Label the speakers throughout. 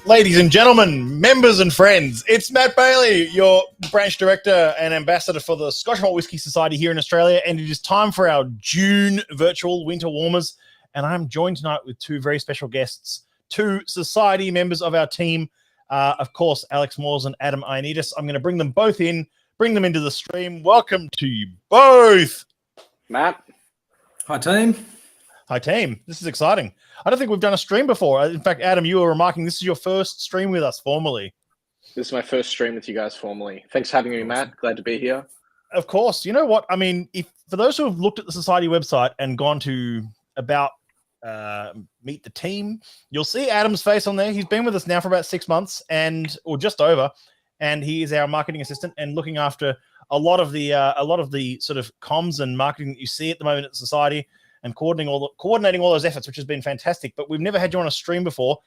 Speaker 1: Ladies and gentlemen, members and friends, it's Matt Bailey, your branch director and ambassador for the Scotch Malt Whisky Society here in Australia, and it is time for our June virtual winter warmers. And I'm joined tonight with two very special guests, two society members of our team, of course, Alex Moores and Adam Ioannidis. I'm going to bring them both in, bring them into the stream. Welcome to you both.
Speaker 2: Matt.
Speaker 3: Hi, team.
Speaker 1: Hi, team. This is exciting. I don't think we've done a stream before. In fact, Adam, you were remarking this is your first stream with us formally.
Speaker 2: This is my first stream with you guys formally. Thanks for having me, Matt. Glad to be here.
Speaker 1: Of course. You know what? I mean, if for those who have looked at the Society website and gone to about meet the team, you'll see Adam's face on there. He's been with us now for about 6 months or just over, and he is our marketing assistant and looking after a lot of the sort of comms and marketing that you see at the moment at Society, and coordinating all those efforts, which has been fantastic. But we've never had you on a stream before.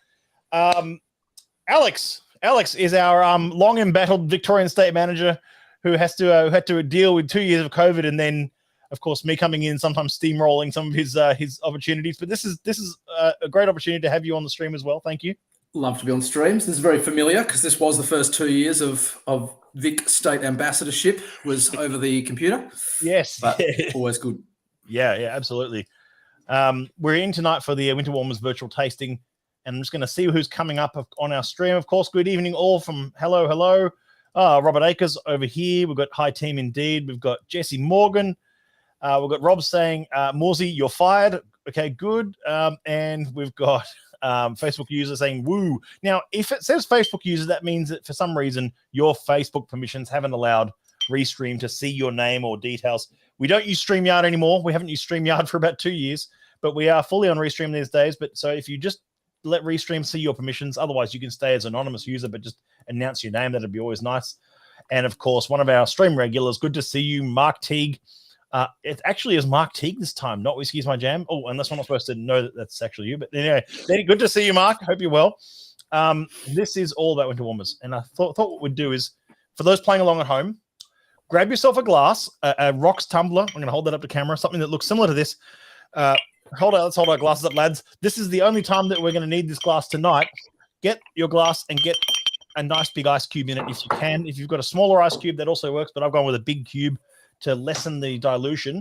Speaker 1: Alex is our long embattled Victorian State Manager who had to deal with 2 years of COVID, and then, of course, me coming in, sometimes steamrolling some of his opportunities. But this is a great opportunity to have you on the stream as well. Thank you.
Speaker 3: Love to be on streams. This is very familiar because this was the first 2 years of Vic State Ambassadorship was over the computer.
Speaker 1: Yes,
Speaker 3: but always good.
Speaker 1: Yeah, absolutely. We're in tonight for the Winter Warmers virtual tasting, and I'm just going to see who's coming up on our stream. Of course, good evening all from hello. Robert Akers over here. We've got Hi Team Indeed. We've got Jesse Morgan. We've got Rob saying, Morsey, you're fired. Okay, good. And we've got Facebook user saying, woo. Now, if it says Facebook user, that means that for some reason your Facebook permissions haven't allowed Restream to see your name or details. We don't use StreamYard anymore. We haven't used StreamYard for about 2 years, but we are fully on Restream these days. But so if you just let Restream see your permissions, otherwise you can stay as anonymous user, but just announce your name. That'd be always nice. And of course, one of our stream regulars, good to see you, Mark Teague. It actually is Mark Teague this time, not Whiskey's My Jam. Oh, unless we're not supposed to know that that's actually you. But anyway, good to see you, Mark. Hope you're well. This is all about Winter Warmers. And I thought what we'd do is, for those playing along at home, grab yourself a glass, a rocks tumbler. I'm going to hold that up to camera, something that looks similar to this. Let's hold our glasses up, lads. This is the only time that we're going to need this glass tonight. Get your glass and get a nice big ice cube in it if you can. If you've got a smaller ice cube, that also works, but I've gone with a big cube to lessen the dilution.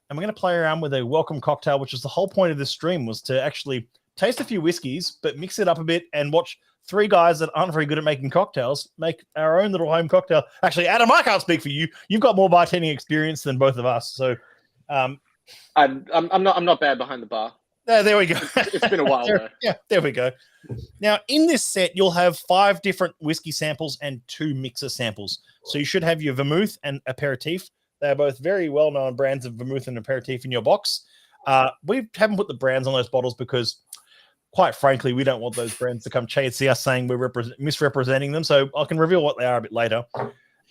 Speaker 1: And we're going to play around with a welcome cocktail, which is the whole point of this stream, was to actually taste a few whiskeys, but mix it up a bit and watch three guys that aren't very good at making cocktails make our own little home cocktail. Actually, Adam, I can't speak for you. You've got more bartending experience than both of us. So
Speaker 2: I'm not bad behind the bar.
Speaker 1: There we go.
Speaker 2: It's been a while though.
Speaker 1: Yeah, there we go. Now, in this set, you'll have 5 different whiskey samples and 2 mixer samples. So you should have your vermouth and aperitif. They're both very well-known brands of vermouth and aperitif in your box. We haven't put the brands on those bottles because, quite frankly, we don't want those brands to come see us saying we're misrepresenting them. So I can reveal what they are a bit later.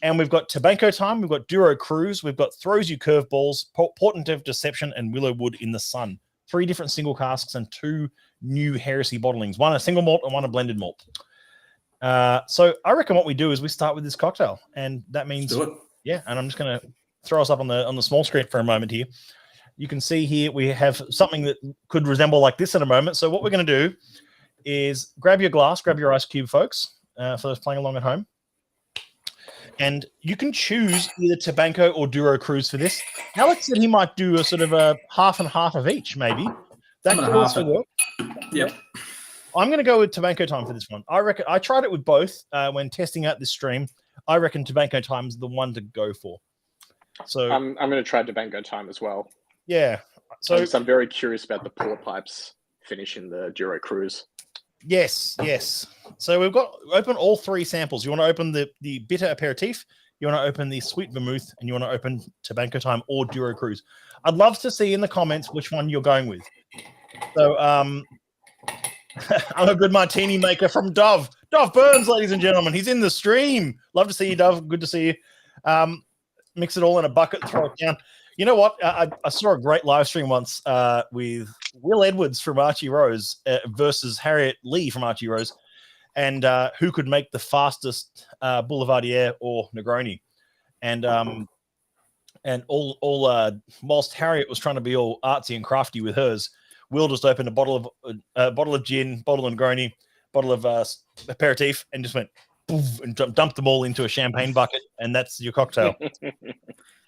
Speaker 1: And we've got Tobacco Time, we've got Duro Cruise, we've got Throws You Curveballs, Portent of Deception, and Willowwood in the Sun. 3 different single casks and 2 new Heresy bottlings. One a single malt and one a blended malt. So I reckon what we do is we start with this cocktail. And that means, yeah, and I'm just going to throw us up on the small screen for a moment here. You can see here we have something that could resemble like this in a moment. So what we're going to do is grab your glass, grab your ice cube, folks, for those playing along at home. And you can choose either Tobacco or Duro Cruise for this. Alex said he might do a sort of a half and half of each, maybe. That could also work.
Speaker 3: Yep.
Speaker 1: I'm going to go with Tobacco Time for this one. I reckon I tried it with both when testing out this stream. I reckon Tobacco Time is the one to go for. So
Speaker 2: I'm going to try Tobacco Time as well.
Speaker 1: Yeah. So
Speaker 2: I'm very curious about the pour pipes finish in the Duro Cruise.
Speaker 1: Yes. So we've got open all 3 samples. You want to open the bitter aperitif, you want to open the sweet vermouth, and you want to open Tobacco Time or Duro Cruise. I'd love to see in the comments which one you're going with. So I'm a good martini maker from Dove. Dove Burns, ladies and gentlemen. He's in the stream. Love to see you, Dove. Good to see you. Mix it all in a bucket, throw it down. You know what? I saw a great live stream once with Will Edwards from Archie Rose versus Harriet Lee from Archie Rose, and who could make the fastest Boulevardier or Negroni. And And whilst Harriet was trying to be all artsy and crafty with hers, Will just opened a bottle of gin, bottle of Negroni, bottle of aperitif, and just went poof, and dumped them all into a champagne bucket, and that's your cocktail.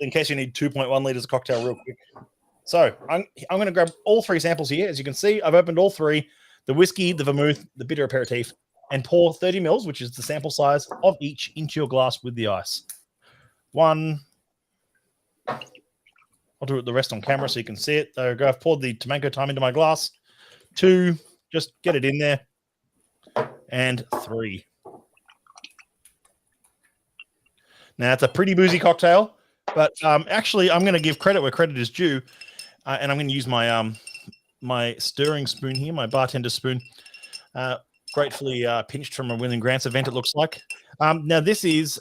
Speaker 1: In case you need 2.1 liters of cocktail real quick. So I'm going to grab all 3 samples here. As you can see, I've opened all 3, the whiskey, the vermouth, the bitter aperitif, and pour 30 mils, which is the sample size of each, into your glass with the ice. 1. I'll do the rest on camera so you can see it. There we go. I've poured the Tomanko time into my glass. 2, just get it in there. And 3. Now, it's a pretty boozy cocktail, but actually, I'm going to give credit where credit is due, and I'm going to use my my stirring spoon here, my bartender spoon, gratefully pinched from a William Grant's event, it looks like. Now, this is...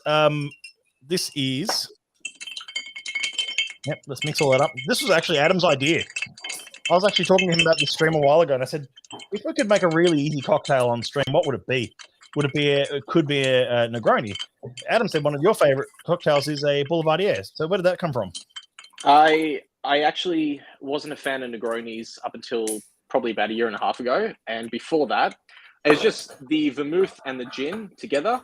Speaker 1: Yep, let's mix all that up. This was actually Adam's idea. I was actually talking to him about this stream a while ago, and I said, if we could make a really easy cocktail on stream, what would it be? It could be a Negroni. Adam said one of your favorite cocktails is a Boulevardier. So where did that come from?
Speaker 2: I actually wasn't a fan of Negronis up until probably about 1.5 years ago. And before that, it was just the vermouth and the gin together.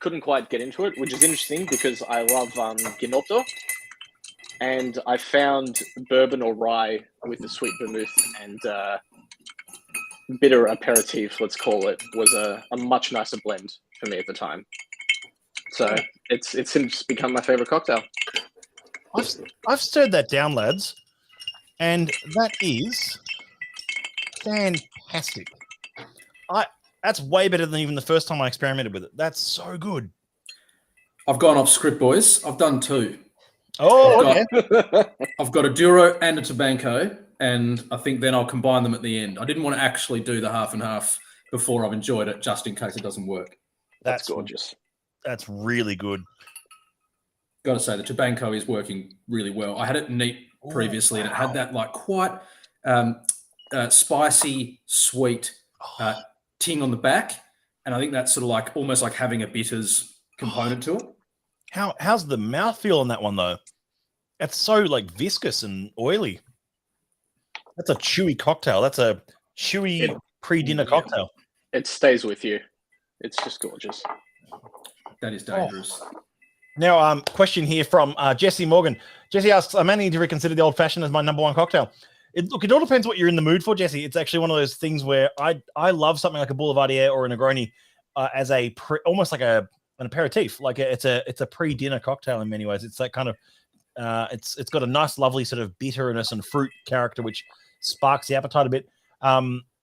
Speaker 2: Couldn't quite get into it, which is interesting because I love Ginotto. And I found bourbon or rye with the sweet vermouth and bitter aperitif, let's call it, was a much nicer blend for me at the time. So it's since become my favorite cocktail.
Speaker 1: I've stirred that down, lads, and that is fantastic. That's way better than even the first time I experimented with it. That's so good.
Speaker 3: I've gone off script, boys. I've done 2.
Speaker 1: Oh,
Speaker 3: I've got a Duro and a Tobanco, and I think then I'll combine them at the end. I didn't want to actually do the half and half before I've enjoyed it, just in case it doesn't work.
Speaker 2: That's gorgeous.
Speaker 1: That's really good.
Speaker 3: Got to say, the Tobanco is working really well. I had it neat previously, and it had that like quite spicy, sweet ting on the back, and I think that's sort of like almost like having a bitters component to it.
Speaker 1: How's the mouthfeel on that one though? It's so like viscous and oily. That's a chewy cocktail. That's a chewy pre-dinner cocktail.
Speaker 2: It stays with you. It's just gorgeous.
Speaker 3: That is dangerous.
Speaker 1: Now, question here from Jesse Morgan. Jesse asks, I'm managing to reconsider the old-fashioned as my number 1 cocktail. Look, it all depends what you're in the mood for, Jesse. It's actually one of those things where I love something like a Boulevardier or a Negroni as almost like an aperitif. Like it's a pre-dinner cocktail in many ways. It's that kind of it's got a nice, lovely sort of bitterness and fruit character, which sparks the appetite a bit.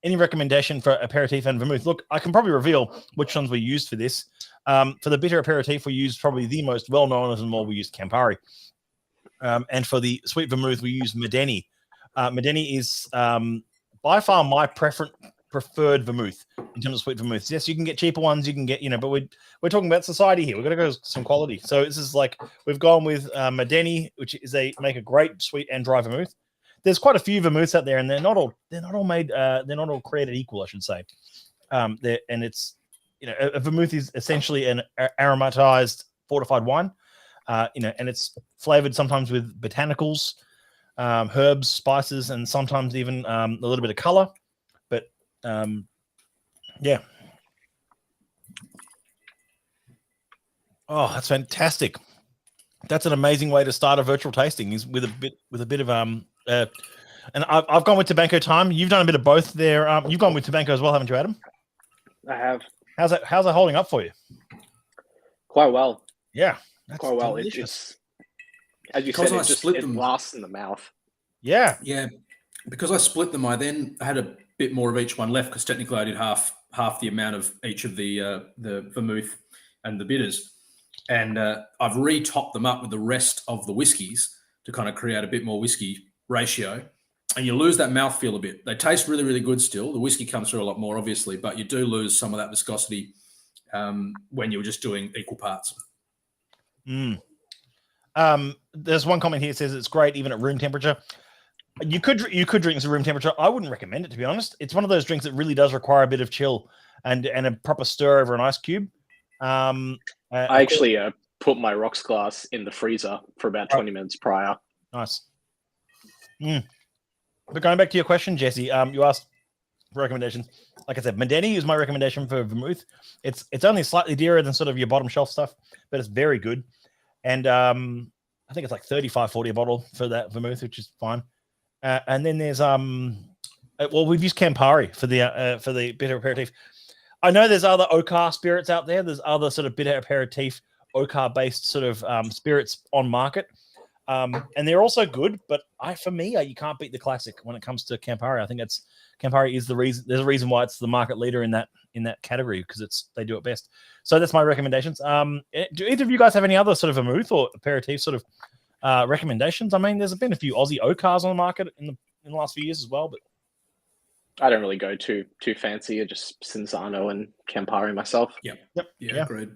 Speaker 1: Any recommendation for aperitif and vermouth? Look, I can probably reveal which ones we used for this. For the bitter aperitif, we used probably the most well-known of them all. We used Campari. And for the sweet vermouth, we used Medeni. Medeni is by far my preferred vermouth in terms of sweet vermouths. Yes, you can get cheaper ones. You can get, but we're talking about society here. We've got to go some quality. So this is like we've gone with Medeni, which is make a great sweet and dry vermouth. There's quite a few vermouths out there, and they're not all made. They're not all created equal, I should say. And it's a vermouth is essentially an aromatized fortified wine. And it's flavored sometimes with botanicals, herbs, spices, and sometimes even a little bit of color. But yeah. Oh, that's fantastic. That's an amazing way to start a virtual tasting is with a bit of and I've gone with Tobanco time. You've done a bit of both there. You've gone with Tobanco as well, haven't you, Adam?
Speaker 2: I have.
Speaker 1: How's that holding up for you?
Speaker 2: Quite well.
Speaker 1: Yeah.
Speaker 2: That's quite well. It's as you said, it lasts in the mouth.
Speaker 1: Yeah.
Speaker 3: Yeah. Because I split them, I then had a bit more of each one left because technically I did half the amount of each of the vermouth and the bitters. And I've re-topped them up with the rest of the whiskies to kind of create a bit more whiskey ratio. And you lose that mouthfeel a bit. They taste really, really good still. The whiskey comes through a lot more, obviously, but you do lose some of that viscosity when you're just doing equal parts.
Speaker 1: There's one comment here that says it's great even at room temperature. You could drink this at room temperature. I wouldn't recommend it, to be honest. It's one of those drinks that really does require a bit of chill and a proper stir over an ice cube.
Speaker 2: I actually put my rocks glass in the freezer for about 20 minutes prior.
Speaker 1: Nice. But going back to your question, Jesse, you asked for recommendations. Like I said, Medeni is my recommendation for vermouth. It's only slightly dearer than sort of your bottom shelf stuff, but it's very good. And I think it's like 35-40 a bottle for that vermouth, which is fine. And then there's well, we've used Campari for the bitter aperitif. I know there's other Okar spirits out there. There's other sort of bitter aperitif Okar based sort of spirits on market. And they're also good, but for me, you can't beat the classic when it comes to Campari. I think Campari is the reason. There's a reason why it's the market leader in that category, because they do it best. So that's my recommendations. Do either of you guys have any other sort of vermouth or aperitif sort of recommendations? I mean, there's been a few Aussie Okars on the market in the last few years as well, but
Speaker 2: I don't really go too fancy. I just Cinzano and Campari myself.
Speaker 3: Yeah, agreed.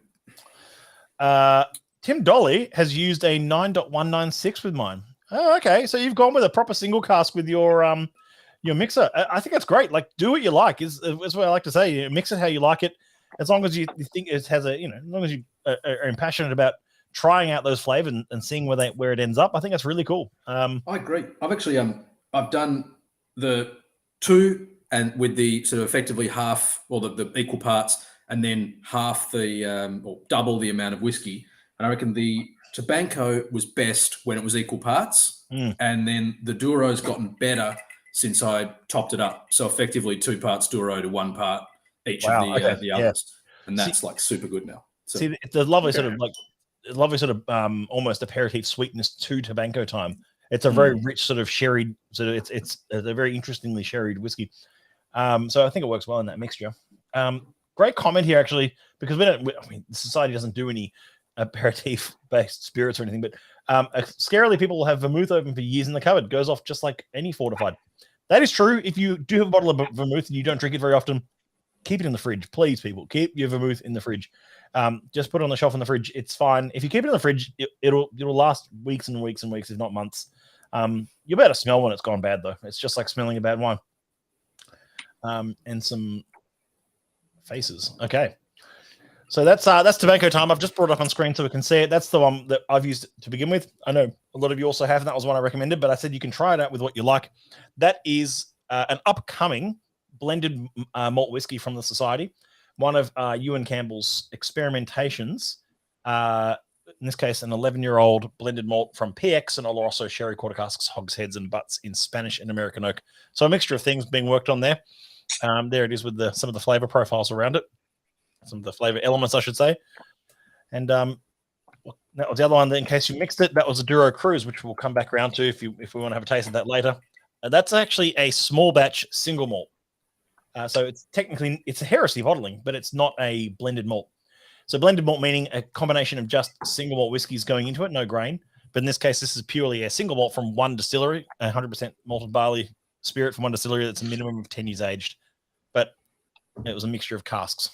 Speaker 1: Tim Dolly has used a 9.196 with mine. Oh, okay. So you've gone with a proper single cask with your mixer. I think that's great. Like, do what you like. Is what I like to say. Mix it how you like it, as long as you think it has as long as you are passionate about trying out those flavors and seeing where it ends up. I think that's really cool. I
Speaker 3: agree. I've actually I've done the two and with the sort of effectively half or the equal parts, and then half the or double the amount of whiskey. And I reckon the Tabanco was best when it was equal parts, and then the Duro's gotten better since I topped it up. So effectively 2 parts Duro to 1 part each of the others, and that's like super good now. So,
Speaker 1: see, it's a lovely sort of almost aperitif sweetness to Tabanco time. It's a very rich sort of sherried, it's a very interestingly sherried whiskey. So I think it works well in that mixture. Great comment here, actually, because the society doesn't do any aperitif-based spirits or anything, but scarily people will have vermouth open for years in the cupboard. Goes off just like any fortified. That is true. If you do have a bottle of vermouth and you don't drink it very often, keep it in the fridge. Please, people, keep your vermouth in the fridge. Just put it on the shelf in the fridge. It's fine. If you keep it in the fridge, it'll last weeks and weeks and weeks, if not months. You're better smell when it's gone bad, though. It's just like smelling a bad wine. And some faces. Okay. So that's Tabanco time. I've just brought it up on screen so we can see it. That's the one that I've used to begin with. I know a lot of you also have, and that was one I recommended, but I said you can try it out with what you like. That is an upcoming blended malt whiskey from the Society. One of Ewan Campbell's experimentations. In this case, an 11-year-old blended malt from PX and also sherry quarter casks, hogsheads, and butts in Spanish and American oak. So a mixture of things being worked on there. There it is with some of the flavor profiles around it. Some of the flavor elements, I should say. And that was the other one that, in case you mixed it, that was a Duro Cruise, which we'll come back around to if we want to have a taste of that later. That's actually a small batch single malt. So it's technically, it's a heresy bottling, but it's not a blended malt. So blended malt meaning a combination of just single malt whiskeys going into it, no grain. But in this case, this is purely a single malt from one distillery, 100% malted barley spirit from one distillery that's a minimum of 10 years aged. But it was a mixture of casks.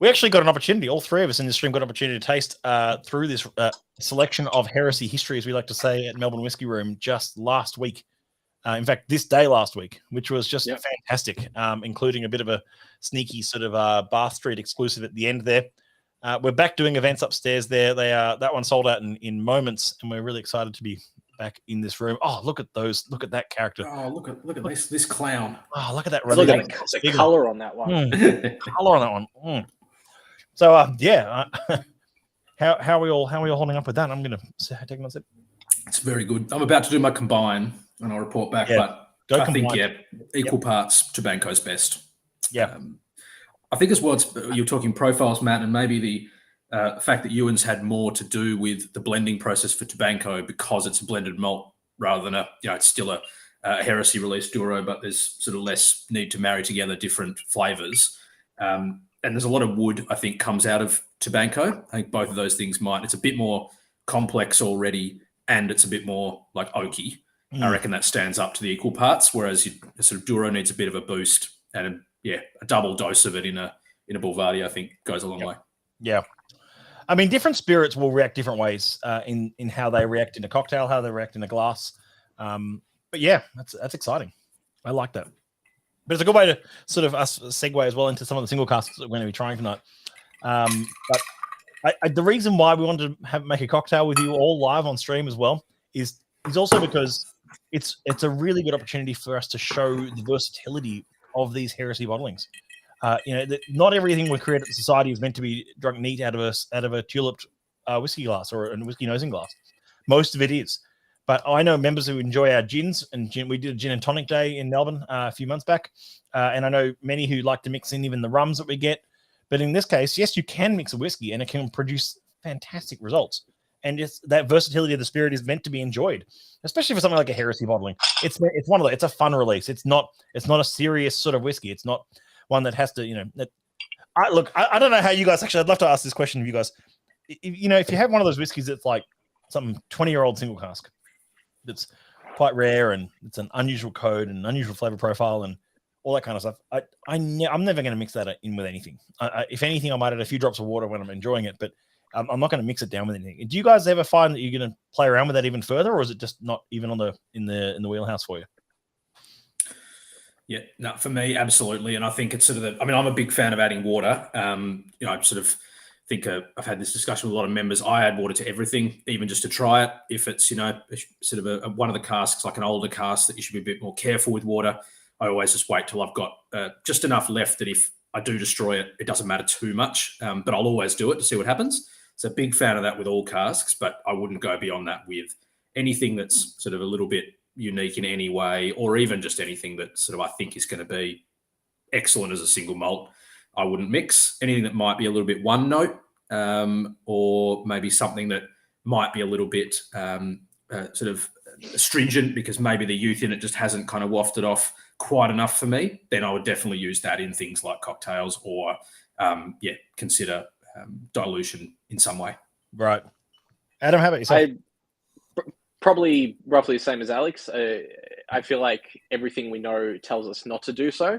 Speaker 1: We actually got an opportunity, all three of us in this stream got an opportunity to taste through this selection of heresy history, as we like to say, at Melbourne Whiskey Room just last week. In fact, this day last week, which was just fantastic, including a bit of a sneaky sort of Bath Street exclusive at the end there. We're back doing events upstairs there. That one sold out in moments, and we're really excited to be back in this room. Oh, look at those! Look at that character.
Speaker 3: Oh, look at this clown.
Speaker 1: Oh, look at that!
Speaker 2: Look at the color on that one.
Speaker 1: Color on that one. So how are we all holding up with that? I'm going to take one sip.
Speaker 3: It's very good. I'm about to do my combine, and I'll report back. But I think equal parts Tabanco's best.
Speaker 1: Yeah.
Speaker 3: I think as well, you're talking profiles, Matt, and maybe the fact that Ewan's had more to do with the blending process for Tabanco because it's a blended malt rather than it's still a heresy released Duro, but there's sort of less need to marry together different flavors. And there's a lot of wood, I think, comes out of Tabanco. I think both of those things it's a bit more complex already, and it's a bit more like oaky. I reckon that stands up to the equal parts, whereas sort of Duro needs a bit of a boost, and a double dose of it in a Boulevardier, I think, goes a long way. Yeah.
Speaker 1: I mean, different spirits will react different ways in how they react in a cocktail, how they react in a glass. But yeah, that's exciting. I like that. But it's a good way to sort of us segue as well into some of the single casks that we're going to be trying tonight. But the reason why we wanted to make a cocktail with you all live on stream as well is also because it's a really good opportunity for us to show the versatility of these heresy bottlings. Not everything we create at the society is meant to be drunk neat out of a tulip whiskey glass or a whiskey nosing glass. Most of it is. But I know members who enjoy our gins, and we did a gin and tonic day in Melbourne a few months back. And I know many who like to mix in even the rums that we get. But in this case, yes, you can mix a whiskey and it can produce fantastic results. And that versatility of the spirit is meant to be enjoyed, especially for something like a heresy bottling. It's a fun release. It's not a serious sort of whiskey. It's not one that has to, I don't know how you guys, actually, I'd love to ask this question of you guys. If you have one of those whiskeys that's like some 20-year-old single cask, that's quite rare and it's an unusual code and unusual flavor profile and all that kind of stuff. I'm never going to mix that in with anything. If anything, I might add a few drops of water when I'm enjoying it, but I'm not going to mix it down with anything. Do you guys ever find that you're going to play around with that even further, or is it just not even in the wheelhouse for you?
Speaker 3: Yeah, no, for me, absolutely. And I think it's sort of I'm a big fan of adding water. I sort of think I've had this discussion with a lot of members. I add water to everything, even just to try it. If it's, sort of one of the casks, like an older cask that you should be a bit more careful with water, I always just wait till I've got just enough left that if I do destroy it, it doesn't matter too much, but I'll always do it to see what happens. So big fan of that with all casks, but I wouldn't go beyond that with anything that's sort of a little bit unique in any way, or even just anything that sort of I think is going to be excellent as a single malt. I wouldn't mix anything that might be a little bit one note, or maybe something that might be a little bit sort of stringent because maybe the youth in it just hasn't kind of wafted off quite enough for me. Then I would definitely use that in things like cocktails or consider dilution in some way.
Speaker 1: Right. Adam, how about yourself?
Speaker 2: Probably roughly the same as Alex. I feel like everything we know tells us not to do so.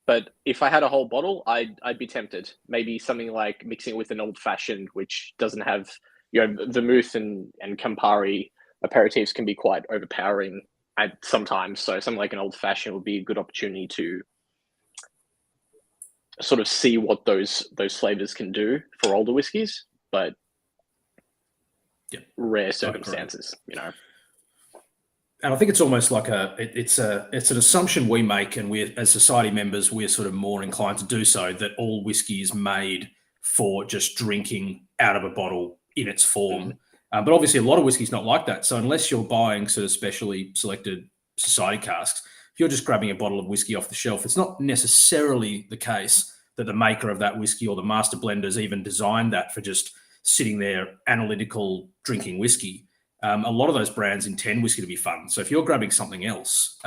Speaker 2: But if I had a whole bottle, I'd be tempted. Maybe something like mixing it with an old fashioned, which doesn't have, vermouth and Campari aperitifs can be quite overpowering at sometimes. So something like an old fashioned would be a good opportunity to sort of see what those flavors can do for older whiskies, but rare circumstances,
Speaker 3: And I think it's almost like it's an assumption we make, and we as society members, we're sort of more inclined to do so, that all whiskey is made for just drinking out of a bottle in its form. But obviously a lot of whiskey is not like that. So unless you're buying sort of specially selected society casks, if you're just grabbing a bottle of whiskey off the shelf, it's not necessarily the case that the maker of that whiskey or the master blenders even designed that for just sitting there analytical drinking whiskey. A lot of those brands intend whiskey to be fun. So if you're grabbing something else,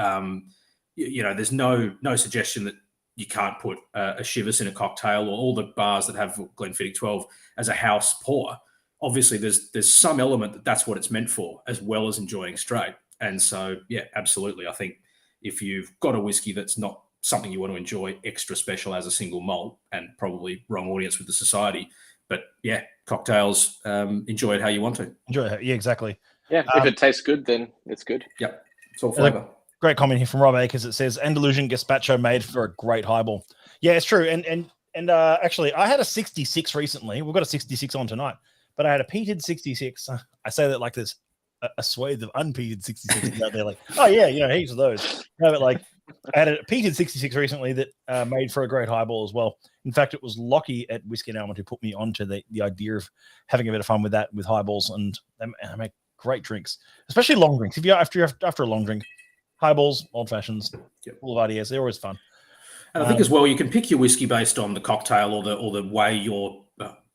Speaker 3: there's no suggestion that you can't put a Chivas in a cocktail, or all the bars that have Glenfiddich 12 as a house pour. Obviously, there's some element that's what it's meant for, as well as enjoying straight. And so, yeah, absolutely. I think if you've got a whiskey that's not something you want to enjoy extra special as a single malt, and probably wrong audience with the society, but yeah, cocktails, enjoy it how you want to.
Speaker 1: Enjoy it. Yeah, exactly.
Speaker 2: Yeah, if it tastes good, then it's good.
Speaker 3: Yep, it's all flavour.
Speaker 1: Great comment here from Rob Akers. It says, Andalusian gazpacho made for a great highball. Yeah, it's true. And actually, I had a 66 recently. We've got a 66 on tonight, but I had a peated 66. I say that like there's a swathe of unpeated 66 out there. Like, oh yeah, heaps of those. No, but like, I had a peated 66 recently that made for a great highball as well. In fact, it was Lockie at Whiskey and Almond who put me onto the idea of having a bit of fun with that, with highballs, and they make great drinks, especially long drinks. If you're after a long drink, highballs, old fashions, full of RDS, they're always fun.
Speaker 3: And I think as well, you can pick your whiskey based on the cocktail or the way you're,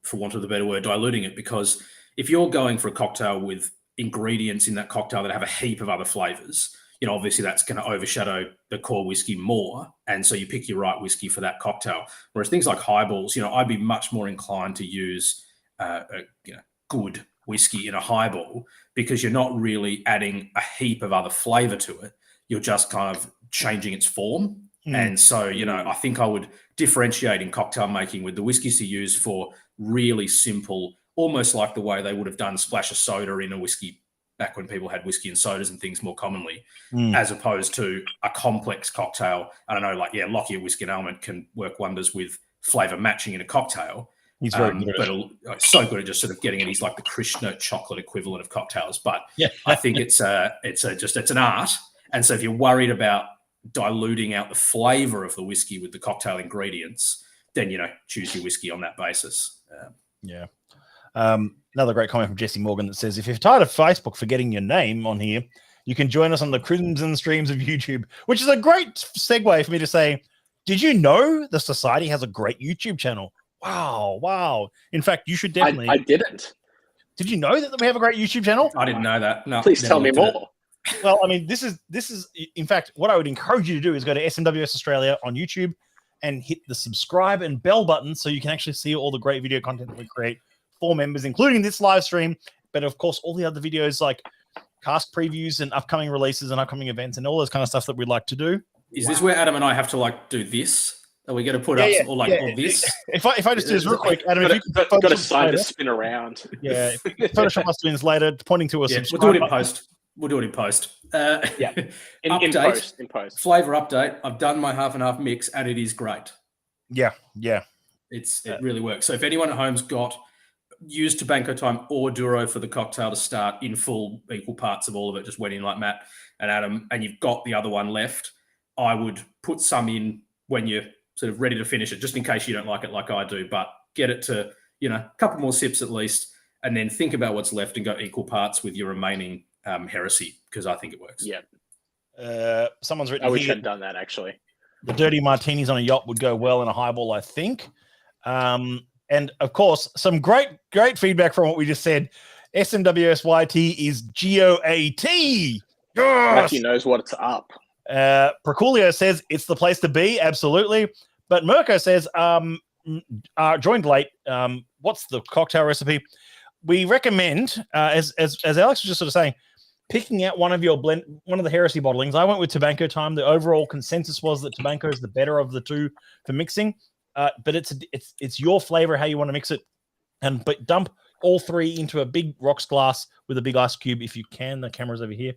Speaker 3: for want of a better word, diluting it. Because if you're going for a cocktail with ingredients in that cocktail that have a heap of other flavors, obviously that's going to overshadow the core whiskey more. And so you pick your right whiskey for that cocktail. Whereas things like highballs, I'd be much more inclined to use good whiskey in a highball, because you're not really adding a heap of other flavor to it. You're just kind of changing its form. And so, I think I would differentiate in cocktail making with the whiskeys to use for really simple, almost like the way they would have done splash of soda in a whiskey back when people had whiskey and sodas and things more commonly, as opposed to a complex cocktail. I don't know, like, Lockie at Whiskey and Almond can work wonders with flavor matching in a cocktail.
Speaker 1: He's very good at
Speaker 3: but
Speaker 1: it.
Speaker 3: so good at just sort of getting it. He's like the Krishna chocolate equivalent of cocktails. But
Speaker 1: Yeah.
Speaker 3: I think it's an art. And so if you're worried about diluting out the flavor of the whiskey with the cocktail ingredients, then, choose your whiskey on that basis.
Speaker 1: Yeah. Another great comment from Jesse Morgan that says, if you're tired of Facebook forgetting your name on here, you can join us on the Crimson streams of YouTube, which is a great segue for me to say, did you know the Society has a great YouTube channel? Wow. In fact, you should definitely.
Speaker 2: I didn't.
Speaker 1: Did you know that we have a great YouTube channel?
Speaker 3: I didn't know that. No.
Speaker 2: Please tell me more.
Speaker 1: Well, I mean, this is in fact what I would encourage you to do is go to SMWS Australia on YouTube and hit the subscribe and bell button so you can actually see all the great video content that we create for members, including this live stream, but of course all the other videos like cask previews and upcoming releases and upcoming events and all those kind of stuff that we'd like to do.
Speaker 3: Is this where Adam and I have to do this? Are we going to put up all this?
Speaker 1: If I just do this real quick, Adam, if you
Speaker 2: got a sign to spin around.
Speaker 1: Yeah, Photoshop us doing this later, pointing to a subscribe.
Speaker 3: We'll do it in post. We'll do it in post.
Speaker 2: In post.
Speaker 3: Flavor update. I've done my half and half mix, and it is great.
Speaker 1: Yeah.
Speaker 3: It really works. So if anyone at home's got used Tobacco Time or Duro for the cocktail to start in full equal parts of all of it, just went in like Matt and Adam, and you've got the other one left, I would put some in when you're sort of ready to finish it, just in case you don't like it like I do, but get it to, a couple more sips at least, and then think about what's left and go equal parts with your remaining heresy, because I think it works.
Speaker 1: Yeah. Someone's written
Speaker 2: I wish
Speaker 1: here,
Speaker 2: I'd done that, actually.
Speaker 1: the dirty martinis on a yacht would go well in a highball, I think. And of course, some great feedback from what we just said. SMWSYT is GOAT.
Speaker 2: Matthew knows what's up.
Speaker 1: Proculio says it's the place to be. Absolutely. But Mirko says, joined late. What's the cocktail recipe? We recommend, as Alex was just sort of saying, picking out one of the heresy bottlings. I went with Tobacco Time. The overall consensus was that Tobacco is the better of the two for mixing. But it's your flavor, how you want to mix it. But dump all three into a big rocks glass with a big ice cube if you can. The camera's over here.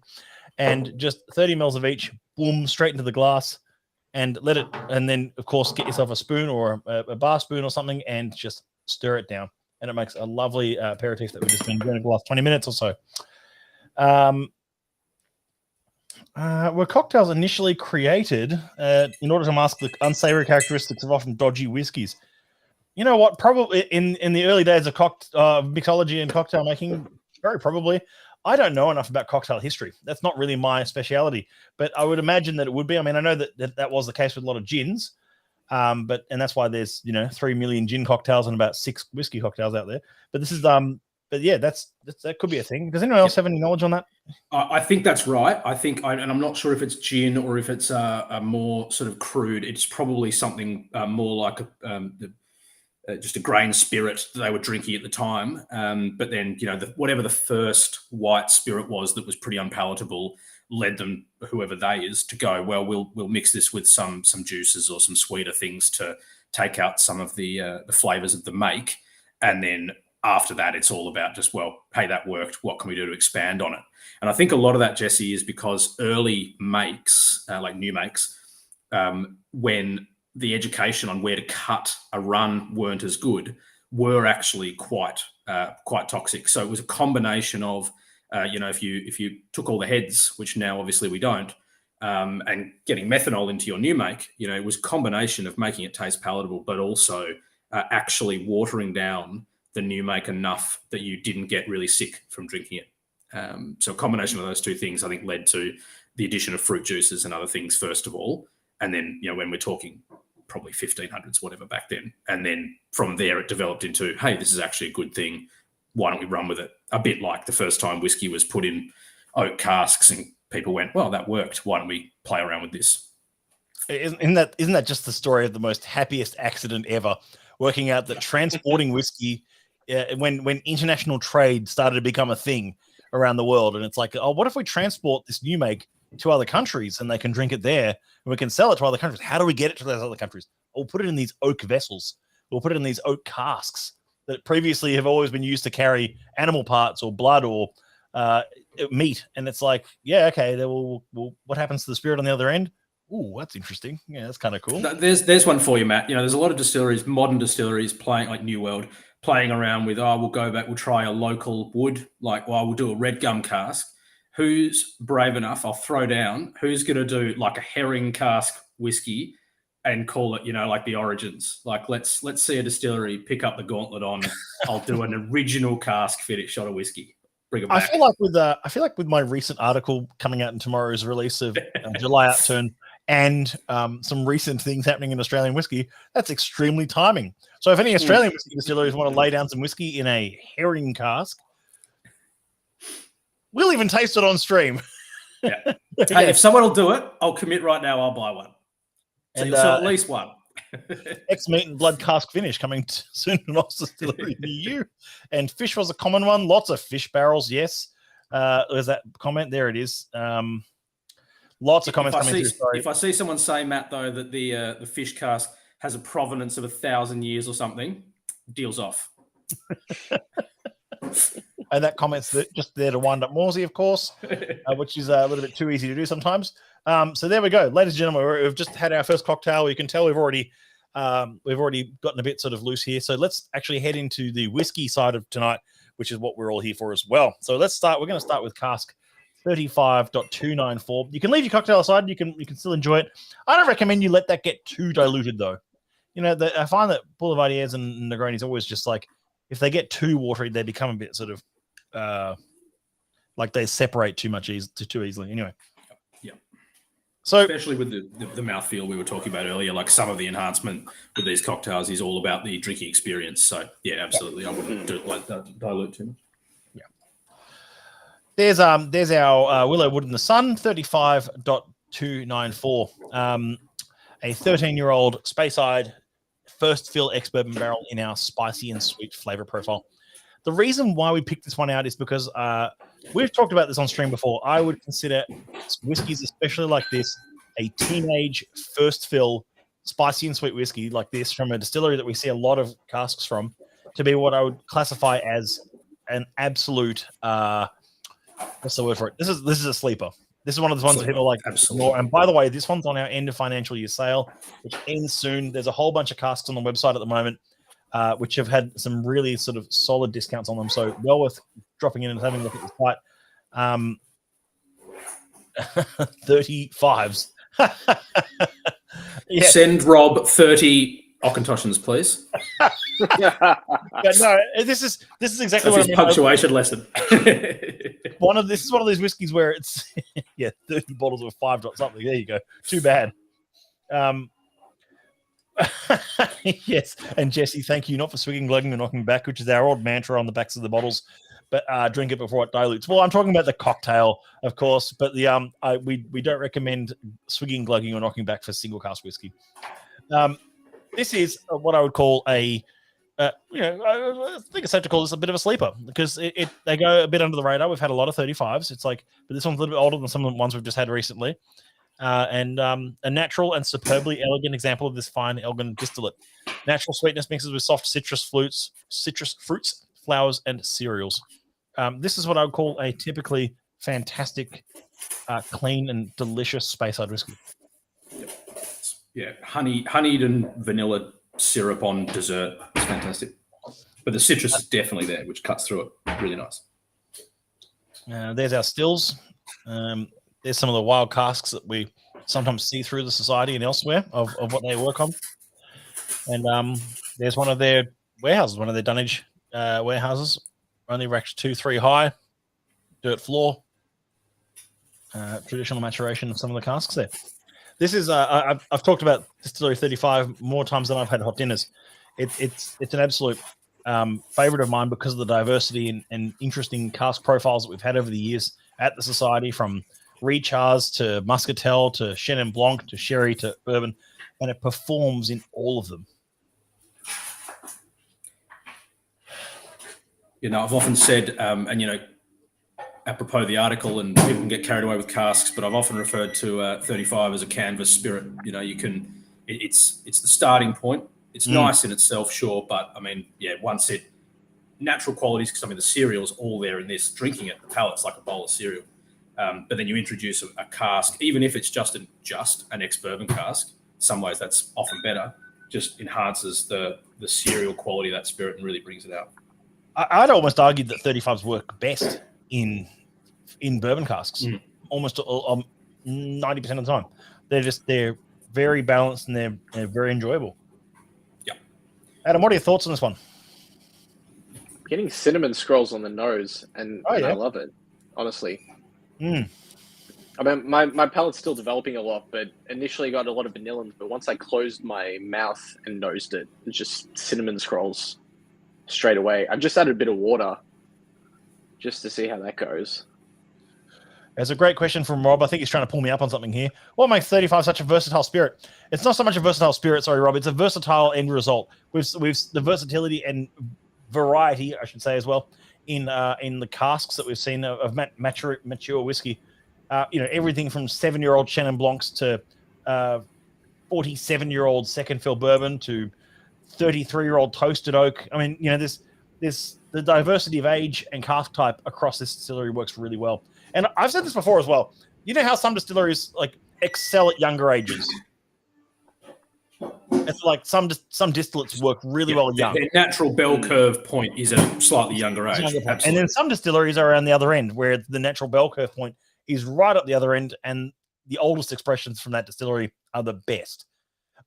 Speaker 1: And just 30 mils of each, boom, straight into the glass. And let it, and then, of course, get yourself a spoon or a bar spoon or something and just stir it down. And it makes a lovely aperitif that we've just been doing the last 20 minutes or so. Were cocktails initially created in order to mask the unsavory characteristics of often dodgy whiskeys? You know what? Probably in the early days of mixology and cocktail making, very probably. I don't know enough about cocktail history. That's not really my speciality, but I would imagine that it would be. I mean, I know that was the case with a lot of gins, and that's why there's 3 million gin cocktails and about 6 whiskey cocktails out there. But this is but yeah, that could be a thing. Does anyone else have any knowledge on that?
Speaker 3: I think that's right. I think, and I'm not sure if it's gin or if it's a more sort of crude. It's probably something more like just a grain spirit that they were drinking at the time. But then, whatever the first white spirit was that was pretty unpalatable led them, whoever they is, to go, well, we'll mix this with some juices or some sweeter things to take out some of the flavors of the make. And then after that, it's all about just, well, hey, that worked. What can we do to expand on it? And I think a lot of that, Jesse, is because early makes, like new makes, when the education on where to cut a run weren't as good, were actually quite toxic. So it was a combination of, if you took all the heads, which now obviously we don't, and getting methanol into your new make, it was a combination of making it taste palatable, but also actually watering down the new make enough that you didn't get really sick from drinking it. So a combination of those two things, I think, led to the addition of fruit juices and other things, first of all. And then, when we're talking probably 1500s, whatever back then. And then from there, it developed into, hey, this is actually a good thing. Why don't we run with it? A bit like the first time whiskey was put in oak casks and people went, well, that worked. Why don't we play around with this?
Speaker 1: Isn't that just the story of the most happiest accident ever? Working out that transporting whiskey, when international trade started to become a thing around the world. And it's like, oh, what if we transport this new make to other countries and they can drink it there and we can sell it to other countries? How do we get it to those other countries? We'll put it in these oak vessels. We'll put it in these oak casks that previously have always been used to carry animal parts or blood or meat. And it's like, yeah, okay, what happens to the spirit on the other end? Ooh, that's interesting. Yeah, that's kind of cool.
Speaker 3: There's one for you, Matt. There's a lot of distilleries, modern distilleries, playing like New World, playing around with, we'll go back, we'll try a local wood, like, we'll do a red gum cask. Who's brave enough? I'll throw down. Who's going to do like a herring cask whiskey and call it, like the Origins? Like, let's see a distillery pick up the gauntlet on. I'll do an original cask finish shot of whiskey. Bring it back.
Speaker 1: I feel like with my recent article coming out in tomorrow's release of July Outturn and some recent things happening in Australian whiskey, that's extremely timing. So if any Australian whiskey distilleries want to lay down some whiskey in a herring cask, we'll even taste it on stream.
Speaker 3: Yeah. Hey, if someone will do it, I'll commit right now. I'll buy one. So at least one.
Speaker 1: Ex-meat and blood cask finish coming soon to an distillery near you. And fish was a common one. Lots of fish barrels, yes. There's that comment. There it is. Lots of comments coming through.
Speaker 3: If I see someone say, Matt, though, that the fish cask has a provenance of 1,000 years or something, deal's off.
Speaker 1: And that comment's just there to wind up Morsey, of course, which is a little bit too easy to do sometimes. So there we go, ladies and gentlemen. We've just had our first cocktail. You can tell we've already gotten a bit sort of loose here. So let's actually head into the whiskey side of tonight, which is what we're all here for as well. So let's start. We're going to start with cask 35.294. You can leave your cocktail aside. You can still enjoy it. I don't recommend you let that get too diluted, though. I find that Boulevardiers and Negronis always just like, if they get too watery, they become a bit sort of like they separate too easily. Anyway.
Speaker 3: Yeah.
Speaker 1: So
Speaker 3: especially with the mouthfeel we were talking about earlier, like some of the enhancement with these cocktails is all about the drinking experience. So yeah, absolutely. I wouldn't do it like that, dilute too much.
Speaker 1: Yeah. There's our Willow Wood in the Sun, 35.294. A 13-year-old Speyside first fill ex-bourbon barrel in our spicy and sweet flavor profile. The reason why we picked this one out is because we've talked about this on stream before. I would consider whiskeys, especially like this, a teenage first fill spicy and sweet whiskey like this from a distillery that we see a lot of casks from, to be what I would classify as an absolute what's the word for it? This is a sleeper. This is one of the ones that people like. Absolutely. And by the way, this one's on our end of financial year sale, which ends soon. There's a whole bunch of casks on the website at the moment, which have had some really sort of solid discounts on them. So well worth dropping in and having a look at the site. 35s.
Speaker 3: Yeah. Send Rob 30 Aucantoshans, please.
Speaker 1: Yeah, no, this is exactly what I mean.
Speaker 3: Punctuation lesson.
Speaker 1: This is one of these whiskeys where it's 30 bottles of 5 dot something. There you go. Too bad. Yes, and Jesse, thank you not for swigging, glugging, and knocking back, which is our old mantra on the backs of the bottles. But drink it before it dilutes. Well, I'm talking about the cocktail, of course, but the we don't recommend swigging, glugging, or knocking back for single cask whiskey. This is what I would call I think it's safe to call this a bit of a sleeper because they go a bit under the radar. We've had a lot of 35s. It's like, but this one's a little bit older than some of the ones we've just had recently. And a natural and superbly elegant example of this fine, elegant distillate. Natural sweetness mixes with soft citrus fruits, flowers, and cereals. This is what I would call a typically fantastic, clean and delicious Speyside whiskey.
Speaker 3: Yeah, honeyed and vanilla syrup on dessert. It's fantastic. But the citrus is definitely there, which cuts through it. Really nice.
Speaker 1: There's our stills. There's some of the wild casks that we sometimes see through the society and elsewhere of what they work on. And there's one of their warehouses, one of their dunnage warehouses, only racked 2-3 high, dirt floor, traditional maturation of some of the casks there. This is I've talked about Distillery 35 more times than I've had hot dinners. It's an absolute favorite of mine because of the diversity and interesting cask profiles that we've had over the years at the society, from Rechars to Muscatel to Chenin Blanc to Sherry to Bourbon, and it performs in all of them.
Speaker 3: I've often said, apropos the article, and people can get carried away with casks, but I've often referred to 35 as a canvas spirit. It's the starting point. It's nice in itself, sure, but once natural qualities, because the cereal's all there in this. Drinking it, the palate's like a bowl of cereal. But then you introduce a cask, even if it's just an ex-bourbon cask. In some ways, that's often better. Just enhances the cereal quality of that spirit and really brings it out.
Speaker 1: I'd almost argue that 35s work best in bourbon casks, almost 90% of the time. They're very balanced and they're very enjoyable.
Speaker 3: Yeah.
Speaker 1: Adam, what are your thoughts on this one?
Speaker 2: Getting cinnamon scrolls on the nose, and I love it, honestly. I mean, my palate's still developing a lot, but initially got a lot of vanillin, but once I closed my mouth and nosed it, it's just cinnamon scrolls straight away. I've just added a bit of water just to see how that goes.
Speaker 1: There's a great question from Rob. I think he's trying to pull me up on something here. What makes 35 such a versatile spirit? It's not so much a versatile spirit, sorry, Rob. It's a versatile end result. We've the versatility and variety, I should say, as well, in the casks that we've seen of mature whiskey. Everything from 7-year-old Chenin Blancs to 47-year-old second fill bourbon to 33-year-old toasted oak. I mean, the diversity of age and cask type across this distillery works really well. And I've said this before as well. You know how some distilleries excel at younger ages. It's like some distillates work really well young.
Speaker 3: Their natural bell curve point is a slightly younger age.
Speaker 1: And then some distilleries are around the other end, where the natural bell curve point is right at the other end, and the oldest expressions from that distillery are the best.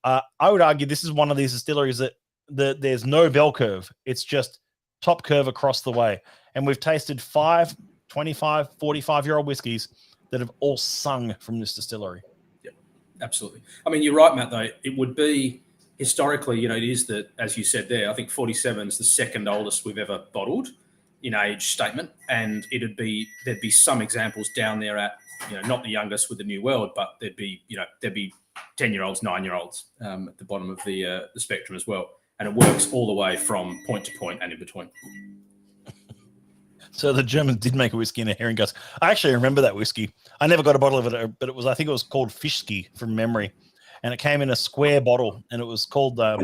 Speaker 1: I would argue this is one of these distilleries that there's no bell curve. It's just top curve across the way. And we've tasted 5, 25, 45-year-old whiskeys that have all sung from this distillery.
Speaker 3: Yep, absolutely. I mean, you're right, Matt, though. It would be, historically, it is that, as you said there, I think 47 is the second oldest we've ever bottled in age statement. And there'd be some examples down there at, not the youngest with the New World, but there'd be 10-year-olds, 9-year-olds at the bottom of the spectrum as well. And it works all the way from point to point and in between.
Speaker 1: So the Germans did make a whiskey in a herring cask. I actually remember that whiskey. I never got a bottle of it, but I think it was called Fischski from memory. And it came in a square bottle, and it was called, I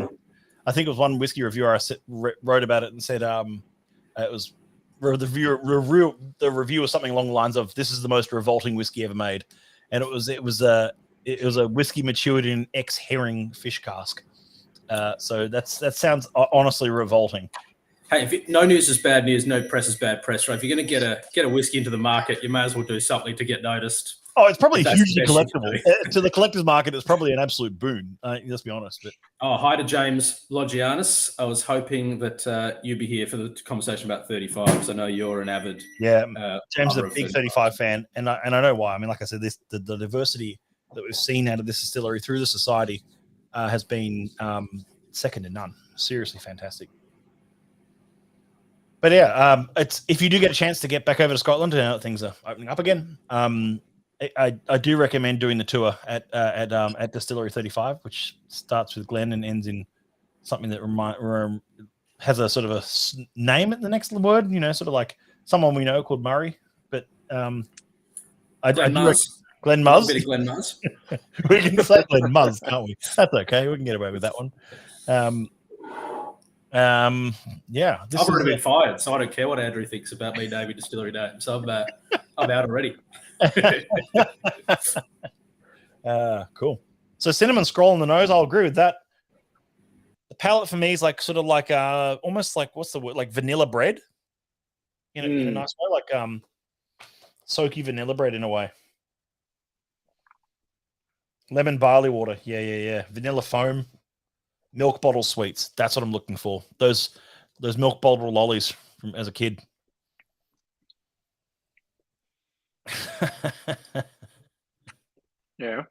Speaker 1: think it was one whiskey reviewer wrote about it and said it was, the review was something along the lines of, this is the most revolting whiskey ever made. And it was a whiskey matured in ex-herring fish cask. So that sounds honestly revolting.
Speaker 3: Hey, no news is bad news, no press is bad press, right? If you're going to get a whiskey into the market, you may as well do something to get noticed.
Speaker 1: Oh, it's probably hugely collectible. To the collector's market, it's probably an absolute boon. Let's be honest. But
Speaker 3: hi to James Logiannis. I was hoping that you'd be here for the conversation about 35, because I know you're an avid.
Speaker 1: Yeah, James is a big 35 fan, and I know why. I mean, like I said, the diversity that we've seen out of this distillery through the society has been second to none. Seriously fantastic. But yeah, it's if you do get a chance to get back over to Scotland now that things are opening up again, I do recommend doing the tour at Distillery 35, which starts with Glen and ends in something that has a sort of a name at the next word, sort of like someone we know called Murray. But Glen Muzz.
Speaker 3: A bit of Glen Muzz.
Speaker 1: We can say Glen Muzz, can't we? That's okay. We can get away with that one. Yeah,
Speaker 3: I've already been fired, so I don't care what Andrew thinks about me naming distillery name. So I'm out already.
Speaker 1: Cool. So cinnamon scroll on the nose, I'll agree with that. The palate for me is like almost like what's the word, like vanilla bread, in a nice way, like soaky vanilla bread in a way. Lemon barley water, yeah. Vanilla foam. Milk bottle sweets. That's what I'm looking for. Those milk bottle lollies from as a kid.
Speaker 2: Yeah.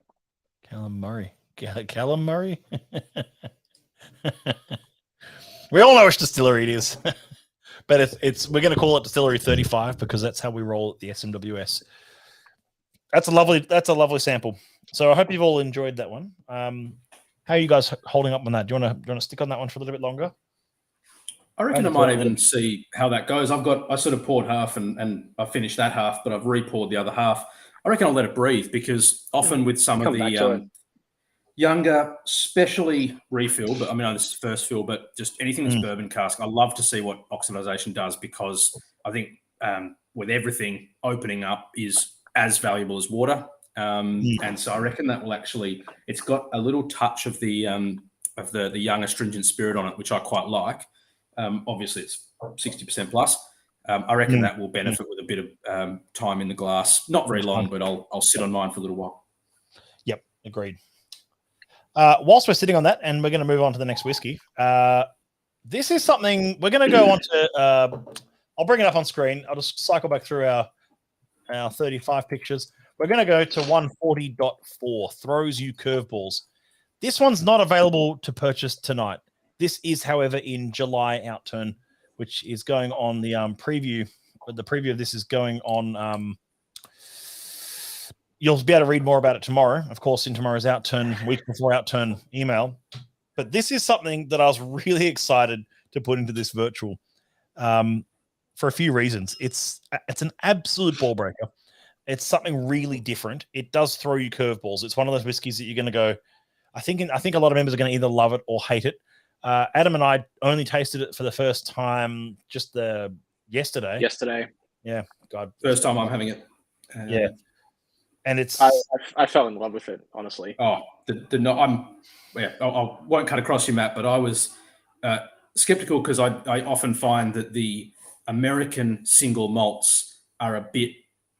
Speaker 1: Callum Murray. Callum Murray? We all know which distillery it is. But we're going to call it Distillery 35 because that's how we roll at the SMWS. That's a lovely sample. So I hope you've all enjoyed that one. How are you guys holding up on that? Do you want to stick on that one for a little bit longer?
Speaker 3: I reckon I might even see how that goes. I sort of poured half and I finished that half, but I've re-poured the other half. I reckon I'll let it breathe because often with some of the younger, specially refilled, but I mean, this is first fill, but just anything that's bourbon cask, I love to see what oxidization does because I think with everything opening up is as valuable as water. And so I reckon that will actually, it's got a little touch of the young astringent spirit on it, which I quite like. Obviously, it's 60% plus. I reckon that will benefit with a bit of time in the glass. Not very long, but I'll sit on mine for a little while.
Speaker 1: Yep, agreed. Whilst we're sitting on that, and we're going to move on to the next whiskey, this is something we're going to go on to. I'll bring it up on screen. I'll just cycle back through our 35 pictures. We're going to go to 140.4, Throws You Curveballs. This one's not available to purchase tonight. This is, however, in July outturn, which is going on the preview. The preview of this is going on. You'll be able to read more about it tomorrow, of course, in tomorrow's outturn, week before outturn email. But this is something that I was really excited to put into this virtual for a few reasons. It's an absolute ball breaker. It's something really different. It does throw you curveballs. It's one of those whiskeys that you're going to go. I think a lot of members are going to either love it or hate it. Adam and I only tasted it for the first time just yesterday. Yeah, God.
Speaker 3: First time I'm having it.
Speaker 1: Yeah, and it's.
Speaker 2: I fell in love with it, honestly.
Speaker 3: Oh, I won't cut across you, Matt, but I was skeptical because I often find that the American single malts are a bit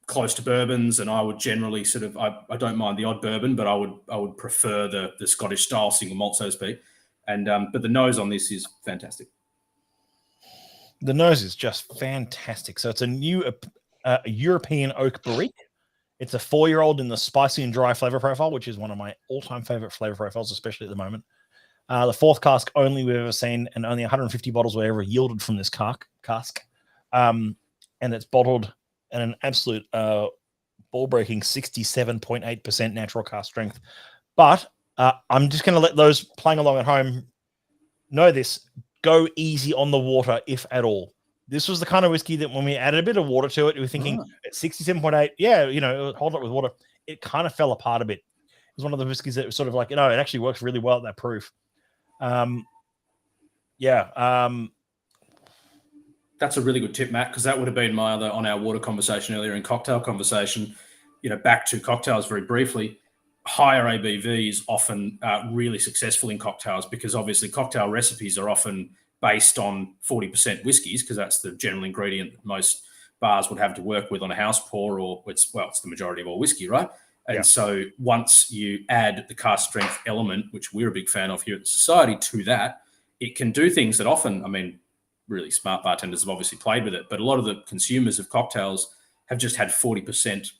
Speaker 3: close to bourbons, and I would generally sort of I don't mind the odd bourbon, but I would prefer the Scottish style single malt, so to speak. And but the nose on this is fantastic.
Speaker 1: The nose is just fantastic. So it's a new European oak barrique. It's a 4-year-old in the spicy and dry flavor profile, which is one of my all-time favorite flavor profiles, especially at the moment. The fourth cask only we've ever seen, and only 150 bottles were ever yielded from this cask. And it's bottled at an absolute ball-breaking 67.8% natural cask strength. But I'm just going to let those playing along at home know this. Go easy on the water, if at all. This was the kind of whiskey that when we added a bit of water to it, we were thinking at 67.8, hold it with water. It kind of fell apart a bit. It was one of the whiskeys that was sort of like, it actually works really well at that proof.
Speaker 3: That's a really good tip, Matt, because that would have been my other on our water conversation earlier in cocktail conversation. Back to cocktails very briefly. Higher ABVs often really successful in cocktails because obviously cocktail recipes are often based on 40% whiskies because that's the general ingredient that most bars would have to work with on a house pour, or it's the majority of all whiskey, right? And so once you add the cask strength element, which we're a big fan of here at the Society, to that, it can do things that often, really smart bartenders have obviously played with it, but a lot of the consumers of cocktails have just had 40%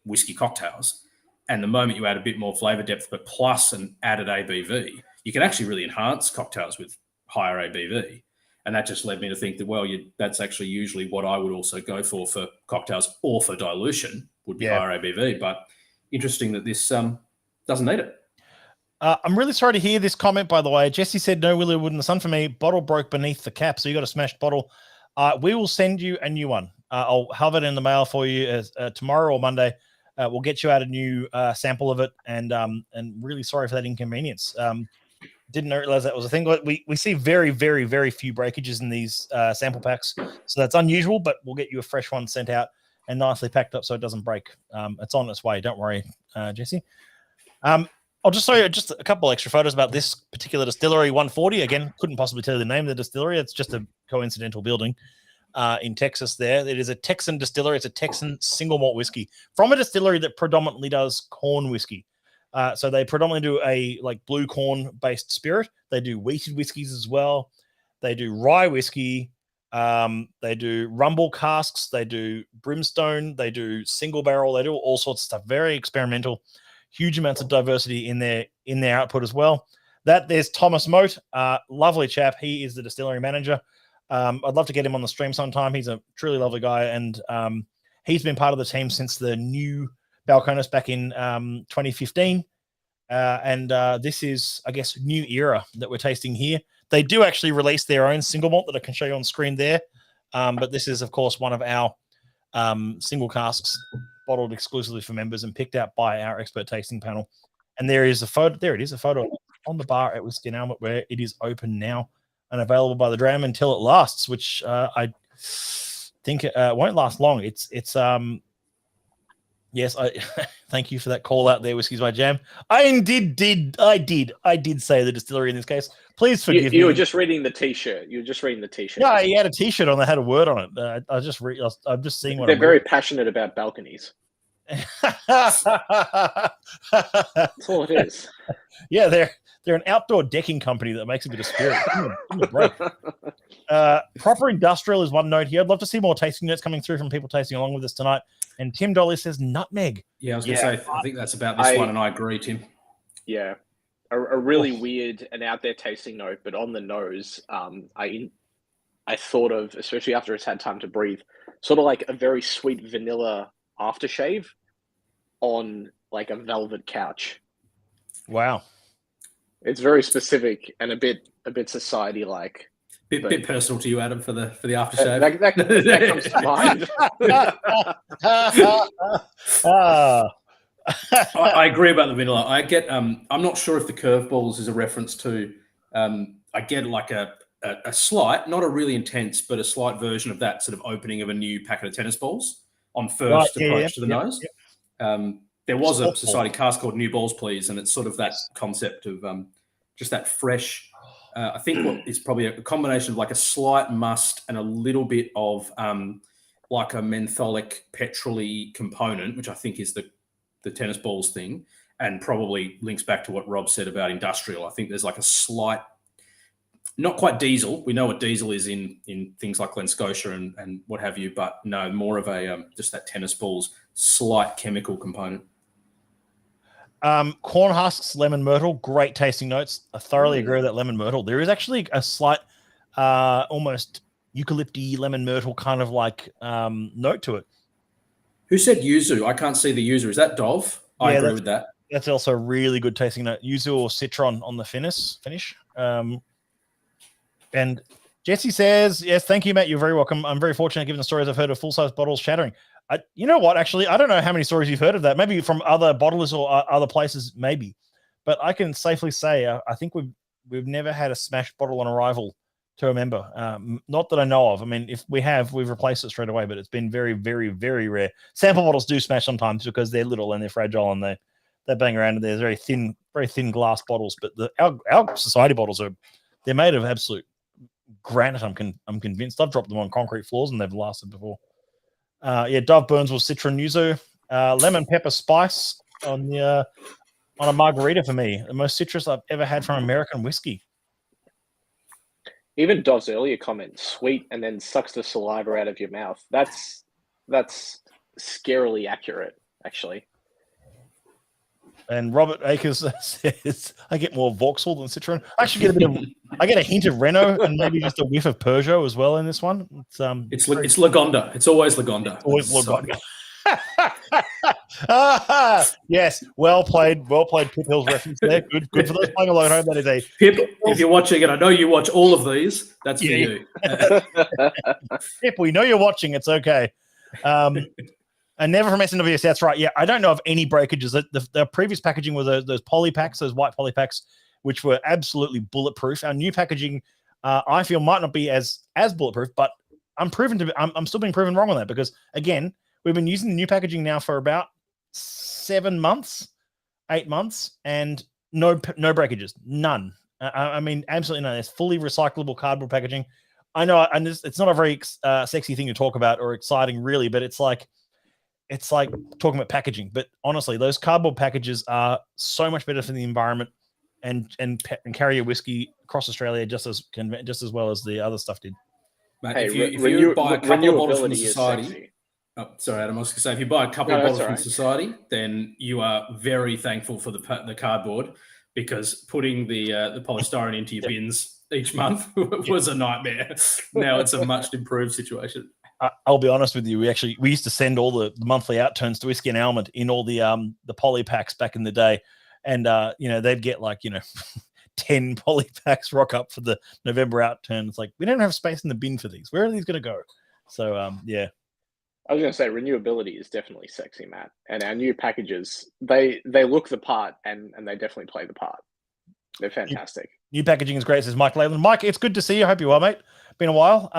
Speaker 3: whiskey cocktails. And the moment you add a bit more flavor depth, but plus an added ABV, you can actually really enhance cocktails with higher ABV. And that just led me to think that, that's actually usually what I would also go for cocktails or for dilution would be higher ABV. But interesting that this doesn't need it.
Speaker 1: I'm really sorry to hear this comment, by the way. Jesse said, no Willow Wood in the sun for me. Bottle broke beneath the cap, so you got a smashed bottle. We will send you a new one. I'll have it in the mail for you tomorrow or Monday. We'll get you out a new sample of it, and really sorry for that inconvenience. Didn't realize that was a thing. We see very, very, very few breakages in these sample packs, so that's unusual, but we'll get you a fresh one sent out and nicely packed up so it doesn't break. It's on its way. Don't worry, Jesse. I'll just show you just a couple extra photos about this particular distillery, 140. Again, couldn't possibly tell you the name of the distillery. It's just a coincidental building in Texas there. It is a Texan distillery. It's a Texan single malt whiskey from a distillery that predominantly does corn whiskey. So they predominantly do a blue corn based spirit. They do wheated whiskeys as well. They do rye whiskey. They do rumble casks. They do brimstone. They do single barrel. They do all sorts of stuff. Very experimental. Huge amounts of diversity in their output as well. There's Thomas Moat, lovely chap. He is the distillery manager. I'd love to get him on the stream sometime. He's a truly lovely guy, and he's been part of the team since the new Balcones back in 2015. This is, I guess, new era that we're tasting here. They do actually release their own single malt that I can show you on screen there. But this is, of course, one of our single casks bottled exclusively for members and picked out by our expert tasting panel. And there is a photo. There it is, a photo on the bar at Whiskey and Helmet where it is open now and available by the dram until it lasts, which I think won't last long. It's Yes, I thank you for that call out there. Whiskey's my jam. I did say the distillery in this case. Please forgive me.
Speaker 2: You were just reading the T-shirt. You were just reading the T-shirt.
Speaker 1: Yeah, he had a T-shirt on that had a word on it. I'm just seeing what
Speaker 2: they're very passionate about balconies.
Speaker 1: That's
Speaker 2: all it is.
Speaker 1: Yeah, they're an outdoor decking company that makes a bit of spirit. Give me a break. Proper industrial is one note here. I'd love to see more tasting notes coming through from people tasting along with us tonight. And Tim Dolly says nutmeg.
Speaker 3: Yeah, I was going to say, I think that's about this one, and I agree, Tim.
Speaker 2: Yeah, a really weird and out there tasting note, but on the nose, I thought of, especially after it's had time to breathe, sort of like a very sweet vanilla aftershave on like a velvet couch.
Speaker 1: Wow.
Speaker 2: It's very specific and a bit society like.
Speaker 3: Bit personal to you, Adam, for the aftershave.
Speaker 2: That comes to
Speaker 3: mind. I agree about the vanilla. I get. I'm not sure if the curveballs is a reference to. I get like a slight, not a really intense, but a slight version of that sort of opening of a new packet of tennis balls on first approach to the nose. There was a society cast called New Balls Please, and it's sort of that concept of just that fresh. I think what is probably a combination of like a slight must and a little bit of like a mentholic petrol-y component, which I think is the tennis balls thing, and probably links back to what Rob said about industrial. I think there's like a slight, not quite diesel. We know what diesel is in things like Glen Scotia and what have you, but no, more of a just that tennis balls slight chemical component.
Speaker 1: Corn husks, lemon myrtle, great tasting notes. I thoroughly agree with that lemon myrtle. There is actually a slight, almost eucalypty lemon myrtle kind of like note to it.
Speaker 3: Who said yuzu? I can't see the yuzu. Is that Dov? I agree with that.
Speaker 1: That's also a really good tasting note. Yuzu or citron on the finish. And Jesse says, yes, thank you, Matt. You're very welcome. I'm very fortunate given the stories I've heard of full-size bottles shattering. You know what? Actually, I don't know how many stories you've heard of that. Maybe from other bottlers or other places, maybe. But I can safely say I think we've never had a smashed bottle on arrival to remember. Not that I know of. I mean, if we have, we've replaced it straight away. But it's been very, very, very rare. Sample bottles do smash sometimes because they're little and they're fragile and they bang around and they're very thin glass bottles. But our society bottles they're made of absolute granite. I'm convinced. I've dropped them on concrete floors and they've lasted before. Dove Burns was citron yuzu, lemon pepper spice on a margarita for me. The most citrus I've ever had from American whiskey.
Speaker 2: Even Dove's earlier comment, sweet and then sucks the saliva out of your mouth. That's scarily accurate, actually.
Speaker 1: And Robert Akers says, I get more Vauxhall than Citron. I actually get a hint of Renault and maybe just a whiff of Peugeot as well in this one.
Speaker 3: It's Lagonda. It's always Lagonda.
Speaker 1: Always Lagonda. Yes, well played Pip Hill's reference there. Good for those playing alone at home. That is a
Speaker 3: Pip. If you're watching it, I know you watch all of these. That's for you.
Speaker 1: Pip, we know you're watching. It's okay. And never from SMWS. That's right. Yeah, I don't know of any breakages. The previous packaging were those poly packs, those white poly packs, which were absolutely bulletproof. Our new packaging, I feel, might not be as bulletproof, but I'm still being proven wrong on that because again, we've been using the new packaging now for about 8 months, and no breakages, none. I mean, absolutely none. It's fully recyclable cardboard packaging. I know, and it's not a very sexy thing to talk about or exciting, really, but it's like talking about packaging. But honestly, those cardboard packages are so much better for the environment and carry your whiskey across Australia just as well as the other stuff did.
Speaker 3: Mate, if you buy a couple of bottles from Society, sorry, Adam, I was going to say, if you buy a couple of bottles from Society, then you are very thankful for the cardboard, because putting the polystyrene into your bins each month was a nightmare. Now it's a much improved situation.
Speaker 1: I'll be honest with you. We used to send all the monthly outturns to Whiskey and Almond in all the poly packs back in the day, and they'd get 10 poly packs rock up for the November outturn. It's like, we don't have space in the bin for these. Where are these going to go? So yeah.
Speaker 2: I was going to say renewability is definitely sexy, Matt, and our new packages they look the part and they definitely play the part. They're fantastic. New
Speaker 1: packaging is great, says Mike Leyland. Mike, it's good to see you. I hope you are, mate. Been a while.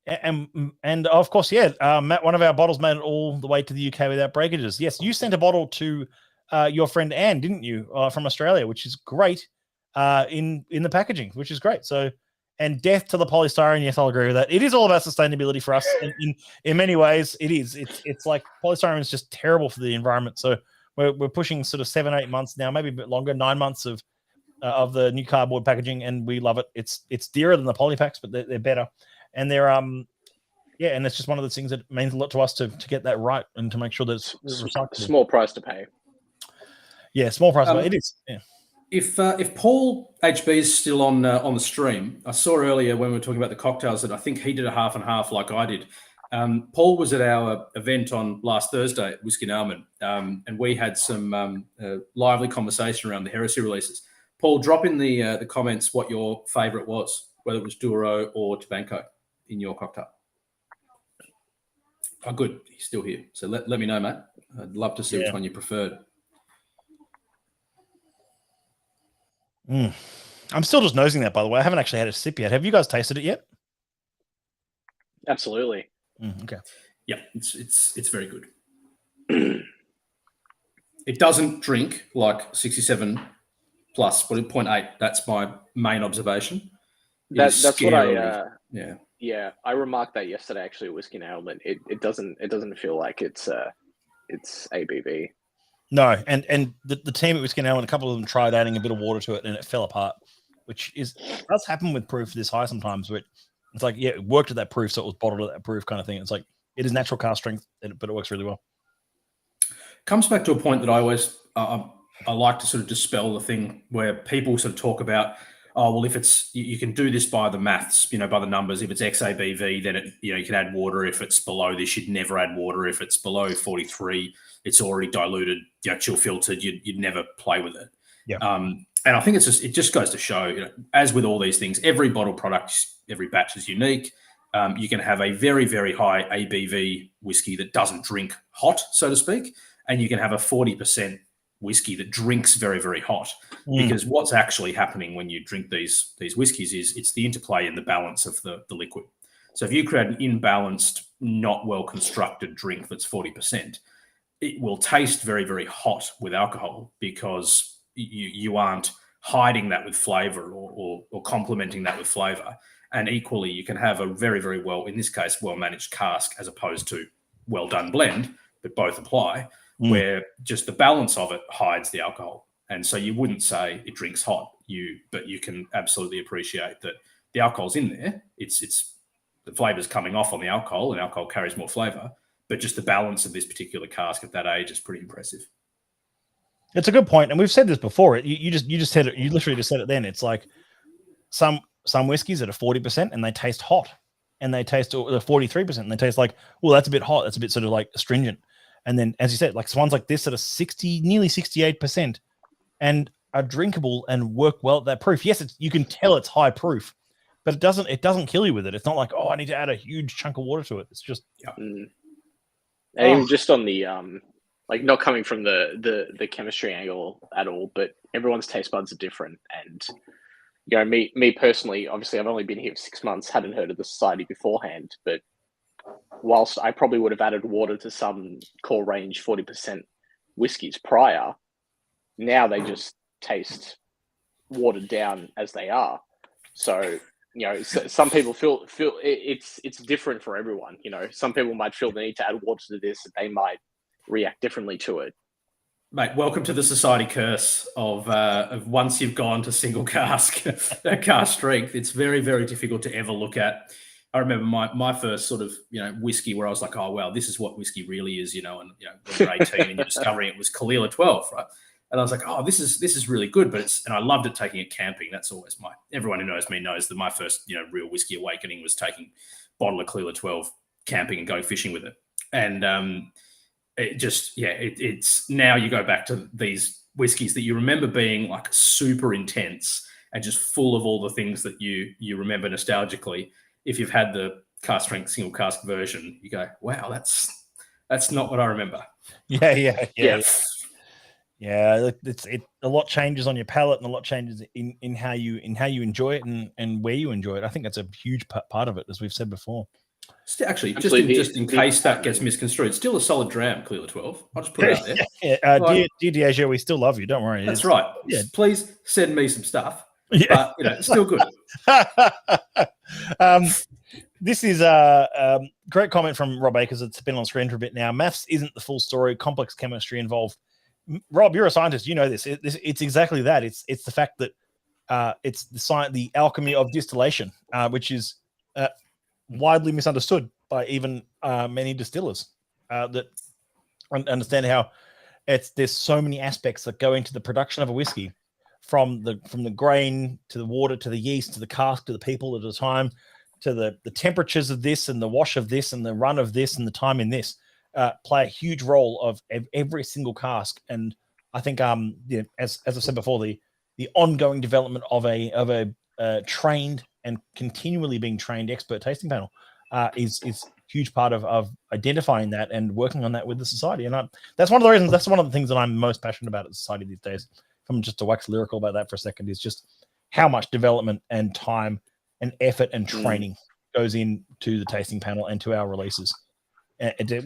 Speaker 1: And of course, Matt, one of our bottles made it all the way to the UK without breakages. Yes, you sent a bottle to your friend Anne, didn't you, from Australia, which is great in the packaging, which is great. So, and death to the polystyrene. Yes, I'll agree with that. It is all about sustainability for us. In many ways, it is. It's like polystyrene is just terrible for the environment. So we're pushing sort of 7-8 months now, maybe a bit longer, 9 months of the new cardboard packaging, and we love it. It's dearer than the polypacks, but they're better. And they're and it's just one of those things that means a lot to us to get that right and to make sure that it's recyclable.
Speaker 2: Small price to pay.
Speaker 1: Yeah, small price. It is. Yeah.
Speaker 3: If Paul HB is still on the stream, I saw earlier when we were talking about the cocktails that I think he did a half and half like I did. Paul was at our event on last Thursday at Whiskey and Almond, and we had some lively conversation around the Heresy releases. Paul, drop in the comments what your favourite was, whether it was Douro or Tabanco in your cocktail. Oh, good. He's still here. So let me know, Matt. I'd love to see which one you preferred.
Speaker 1: I'm still just nosing that, by the way. I haven't actually had a sip yet. Have you guys tasted it yet?
Speaker 2: Absolutely.
Speaker 1: Okay.
Speaker 3: Yeah, it's very good. It doesn't drink like 67 plus, but 0.8. That's my main observation.
Speaker 2: That's what
Speaker 3: I
Speaker 2: I remarked that yesterday actually at Whiskey and Almond. It doesn't feel like it's ABV.
Speaker 1: No, and the team at Whiskey and Almond, a couple of them tried adding a bit of water to it and it fell apart, which does happen with proof this high sometimes. But it's like, it worked at that proof, so it was bottled at that proof kind of thing. It's like, it is natural cask strength, but it works really well.
Speaker 3: Comes back to a point that I always I like to sort of dispel the thing where people sort of talk about, oh, well, if it's, you can do this by the maths, by the numbers. If it's XABV, then you can add water. If it's below this, you'd never add water. If it's below 43, it's already diluted, chill filtered. You'd never play with it.
Speaker 1: Yeah.
Speaker 3: And I think it just goes to show, as with all these things, every bottle product, every batch is unique. You can have a very, very high ABV whiskey that doesn't drink hot, so to speak, and you can have a 40% whiskey that drinks very, very hot. Because what's actually happening when you drink these whiskeys is it's the interplay and the balance of the liquid. So if you create an imbalanced, not well-constructed drink that's 40%, it will taste very, very hot with alcohol because you aren't hiding that with flavor or complementing that with flavor. And equally, you can have a very, very in this case, well-managed cask as opposed to well-done blend, but both apply, where just the balance of it hides the alcohol. And so you wouldn't say it drinks hot, but you can absolutely appreciate that the alcohol's in there. It's the flavor's coming off on the alcohol, and alcohol carries more flavor, but just the balance of this particular cask at that age is pretty impressive.
Speaker 1: It's a good point, and we've said this before. You just said it. You literally just said it. Then it's like some whiskeys that are 40% and they taste hot, and they taste 43% and they taste like, well, that's a bit hot. That's a bit sort of like astringent. And then, as you said, like ones like this that are nearly 68% and are drinkable and work well at that proof. Yes, you can tell it's high proof, but it doesn't kill you with it. It's not like, oh, I need to add a huge chunk of water to it. It's just
Speaker 2: And even just on the like, not coming from the chemistry angle at all, but everyone's taste buds are different. And me personally, obviously, I've only been here for 6 months, hadn't heard of the society beforehand, but whilst I probably would have added water to some core range 40% whiskies prior, now they just taste watered down as they are. So, some people feel it's different for everyone. Some people might feel the need to add water to this, and they might react differently to it.
Speaker 3: Mate, welcome to the society curse of once you've gone to single cask strength. It's very, very difficult to ever look at. I remember my first sort of, whiskey where I was like, oh, wow, this is what whiskey really is, and when you're 18 and you're discovering it was Kalila 12, right? And I was like, oh, this is really good. And I loved it taking it camping. That's always everyone who knows me knows that my first, real whiskey awakening was taking a bottle of Kalila 12 camping and going fishing with it. And it's now you go back to these whiskeys that you remember being like super intense and just full of all the things that you remember nostalgically. If you've had the cask strength single cask version, you go, wow, that's not what I remember.
Speaker 1: Yeah. It's a lot changes on your palate, and a lot changes in how you enjoy it and where you enjoy it. I think that's a huge part of it, as we've said before.
Speaker 3: Actually,
Speaker 2: Actually,
Speaker 3: just in case that gets misconstrued, still a solid dram, Clear 12. I'll just put it out there.
Speaker 1: Yeah, dear Diageo, we still love you. Don't worry.
Speaker 3: That's right.
Speaker 1: Yeah.
Speaker 3: Please send me some stuff.
Speaker 1: Yeah.
Speaker 3: But still good.
Speaker 1: This is a great comment from Rob Akers. It's been on screen for a bit now. Maths isn't the full story. Complex chemistry involved. Rob, you're a scientist. You know this. It's exactly that. It's the fact that it's the alchemy of distillation, which is widely misunderstood by even many distillers that understand how there's so many aspects that go into the production of a whiskey, from the grain to the water to the yeast to the cask to the people at a time, to the temperatures of this and the wash of this and the run of this and the time in this play a huge role of every single cask. And I think as I've said before, the ongoing development of a trained and continually being trained expert tasting panel is a huge part of identifying that and working on that with the society. And that's one of the reasons, that's one of the things that I'm most passionate about at society these days. If I'm just to wax lyrical about that for a second, is just how much development and time and effort and training goes into the tasting panel and to our releases.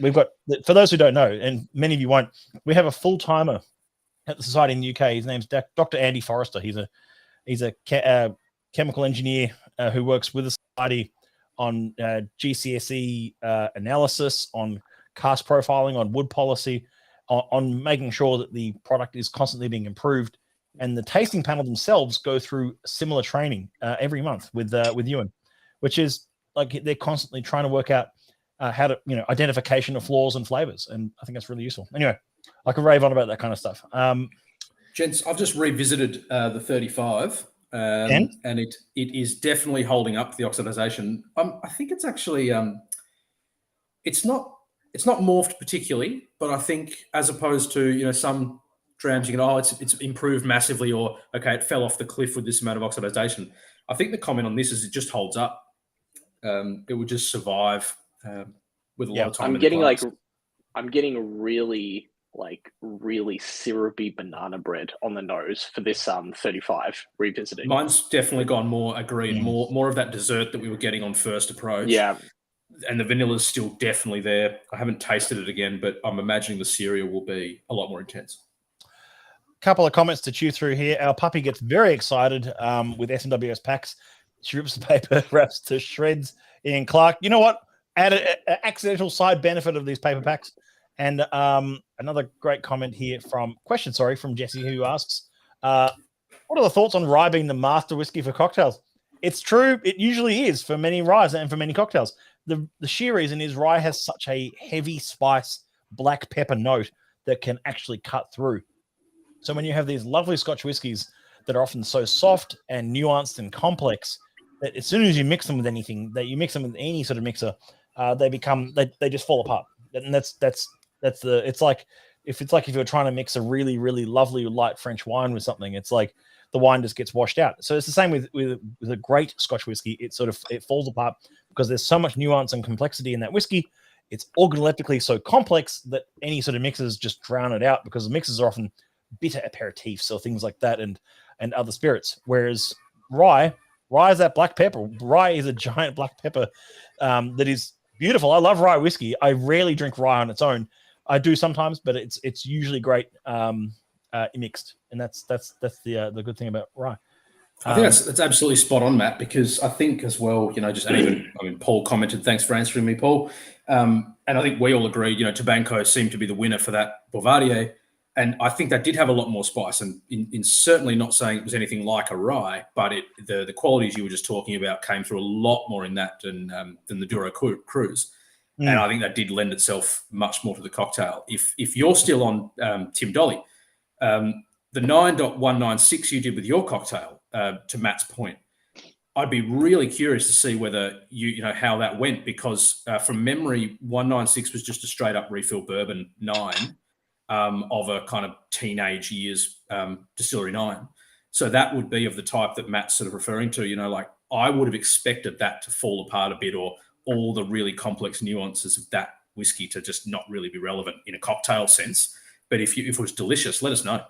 Speaker 1: We've got, for those who don't know, and many of you won't, we have a full-timer at the society in the UK. His name's Dr. Andy Forrester. He's a chemical engineer who works with the society on GCSE analysis, on cask profiling, on wood policy, on making sure that the product is constantly being improved. And the tasting panel themselves go through similar training every month with Ewan, which is like they're constantly trying to work out how to, identification of flaws and flavors. And I think that's really useful. Anyway, I could rave on about that kind of stuff.
Speaker 3: Gents, I've just revisited the 35. And it is definitely holding up to the oxidization. I think it's actually it's not morphed particularly, but I think as opposed to some drams you can it's improved massively, or okay, it fell off the cliff with this amount of oxidization. I think the comment on this is it just holds up. It would just survive with a lot of time.
Speaker 2: I'm getting really syrupy banana bread on the nose for this 35 revisiting.
Speaker 3: Mine's definitely gone more agreed, more of that dessert that we were getting on first approach.
Speaker 2: Yeah.
Speaker 3: And the vanilla's still definitely there. I haven't tasted it again, but I'm imagining the cereal will be a lot more intense.
Speaker 1: Couple of comments to chew through here. Our puppy gets very excited with SMWS packs. She rips the paper wraps to shreds. Ian Clark, you know what? Add an accidental side benefit of these paper packs. And another great comment here from Jesse, who asks, what are the thoughts on rye being the master whiskey for cocktails? It's true. It usually is for many ryes and for many cocktails. The sheer reason is rye has such a heavy spice, black pepper note that can actually cut through. So when you have these lovely Scotch whiskies that are often so soft and nuanced and complex, that as soon as you mix them with anything, that you mix them with any sort of mixer, they just fall apart. And it's like if you're trying to mix a really, really lovely light French wine with something, it's like the wine just gets washed out. So it's the same with a great Scotch whiskey. It falls apart because there's so much nuance and complexity in that whiskey. It's organoleptically so complex that any sort of mixers just drown it out, because the mixers are often bitter aperitifs or things like that, and other spirits. Whereas rye is that black pepper. Rye is a giant black pepper that is beautiful. I love rye whiskey. I rarely drink rye on its own. I do sometimes, but it's usually great mixed, and that's the good thing about rye.
Speaker 3: I think that's absolutely spot on, Matt, because I think as well, Paul commented, thanks for answering me, Paul. And I think we all agreed, Tabanco seemed to be the winner for that Bouvardier. And I think that did have a lot more spice, and in certainly not saying it was anything like a rye, but the qualities you were just talking about came through a lot more in that than the Douro Cruz. And I think that did lend itself much more to the cocktail. If you're still on Tim Dolly, the 9.196 you did with your cocktail, to Matt's point, I'd be really curious to see whether how that went, because from memory, 196 was just a straight up refill bourbon 9. Of a kind of teenage years distillery 9. So that would be of the type that Matt's sort of referring to, I would have expected that to fall apart a bit, or all the really complex nuances of that whiskey to just not really be relevant in a cocktail sense. But if it was delicious, let us know.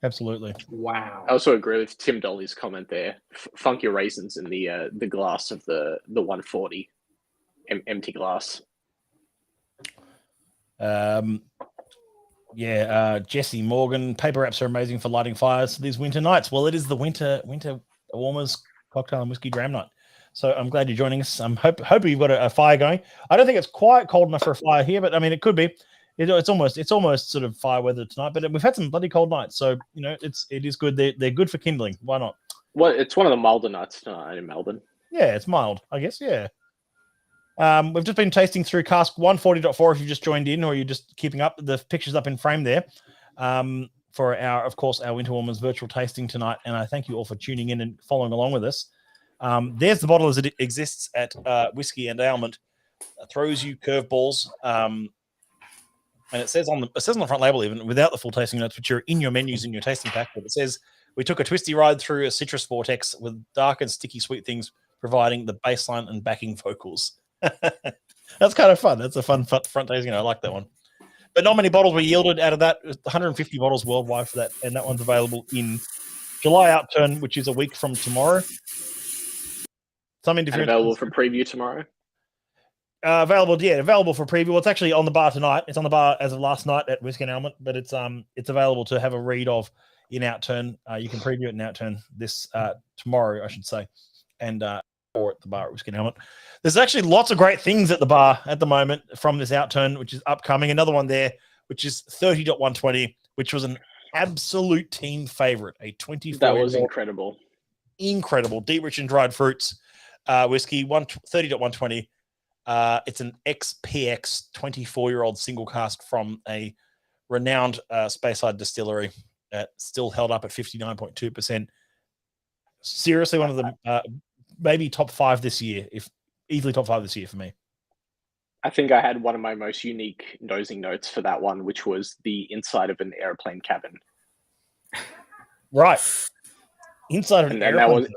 Speaker 1: Absolutely.
Speaker 2: Wow. I also agree with Tim Dolly's comment there. Funky raisins in the glass of the 140. empty glass.
Speaker 1: Jesse Morgan, paper wraps are amazing for lighting fires these winter nights. Well, it is the winter warmers cocktail and whiskey dram night. So I'm glad you're joining us. I'm hoping you've got a fire going. I don't think it's quite cold enough for a fire here, but I mean, it could be. It's almost sort of fire weather tonight, but we've had some bloody cold nights. So, it is good. They're good for kindling. Why not?
Speaker 2: Well, it's one of the milder nights tonight in Melbourne.
Speaker 1: Yeah, it's mild, I guess. Yeah. We've just been tasting through cask 140.4 if you've just joined in or you're just keeping up. The pictures up in frame there for our Winter Warmers virtual tasting tonight. And I thank you all for tuning in and following along with us. There's the bottle as it exists at Whiskey and Ailment. Throws you curveballs. And it says on the front label, even without the full tasting notes, which are in your menus in your tasting pack, but it says, we took a twisty ride through a citrus vortex with dark and sticky sweet things providing the baseline and backing vocals. That's kind of fun. That's a fun front tasting. I like that one. But not many bottles were yielded out of that. 150 bottles worldwide for that, and that one's available in July Outturn, which is a week from tomorrow.
Speaker 2: And available for preview tomorrow.
Speaker 1: Available for preview. Well, it's actually on the bar tonight. It's on the bar as of last night at Whiskey and Ailment, but it's available to have a read of in Outturn. You can preview it in Outturn this tomorrow, I should say, and or at the bar at Whiskey and Ailment. There's actually lots of great things at the bar at the moment from this Outturn, which is upcoming. Another one there, which is 30.120, which was an absolute team favorite. A 24.
Speaker 2: That was incredible.
Speaker 1: Incredible. Deep, rich, and dried fruits whiskey. 30.120. It's an XPX 24-year-old single cask from a renowned Speyside distillery, still held up at 59.2%. Seriously, one of the maybe top five this year, if easily top five this year for me.
Speaker 2: I think I had one of my most unique nosing notes for that one, which was the inside of an airplane cabin.
Speaker 1: Right. Inside of an airplane.
Speaker 2: That was,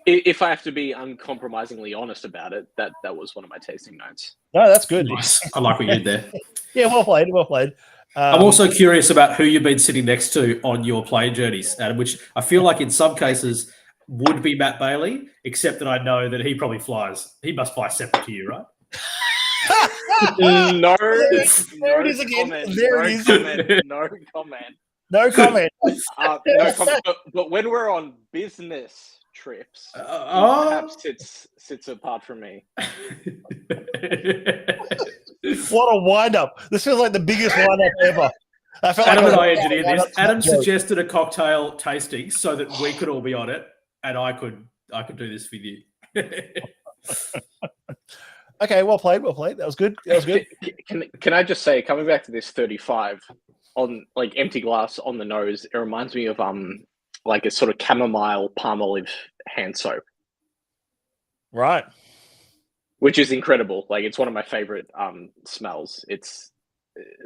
Speaker 2: if I have to be uncompromisingly honest about it, that was one of my tasting notes.
Speaker 1: No, that's good.
Speaker 3: Nice. I like what you did there.
Speaker 1: Yeah, well played.
Speaker 3: I'm also curious about who you've been sitting next to on your play journeys, Adam, which I feel like in some cases would be Matt Bailey, except that I know that he probably flies. He must fly separate to you, right?
Speaker 2: No.
Speaker 1: There it is again. There it is.
Speaker 2: No comment.
Speaker 1: No comment.
Speaker 2: No comment. But when we're on business trips, perhaps sits apart from me.
Speaker 1: What a wind-up. This feels like the biggest wind-up ever.
Speaker 3: Adam and I engineered this. Adam suggested a cocktail tasting so that we could all be on it, and I could do this with you.
Speaker 1: Okay, well played. That was good.
Speaker 2: Can I just say, coming back to this 35 on like empty glass on the nose, it reminds me of like a sort of chamomile palm olive hand soap.
Speaker 1: Right.
Speaker 2: Which is incredible. Like, it's one of my favorite smells.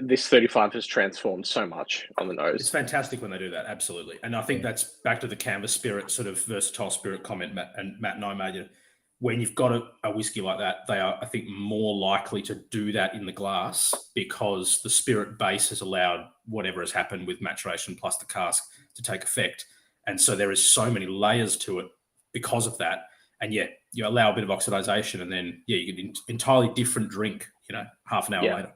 Speaker 2: This 35 has transformed so much on the nose.
Speaker 3: It's fantastic when they do that, absolutely. And I think that's back to the canvas spirit, sort of versatile spirit comment Matt and I made. When you've got a whiskey like that, they are, I think, more likely to do that in the glass because the spirit base has allowed whatever has happened with maturation plus the cask to take effect. And so there is so many layers to it because of that. And yeah, you allow a bit of oxidization and then, yeah, you get an entirely different drink, half an hour later.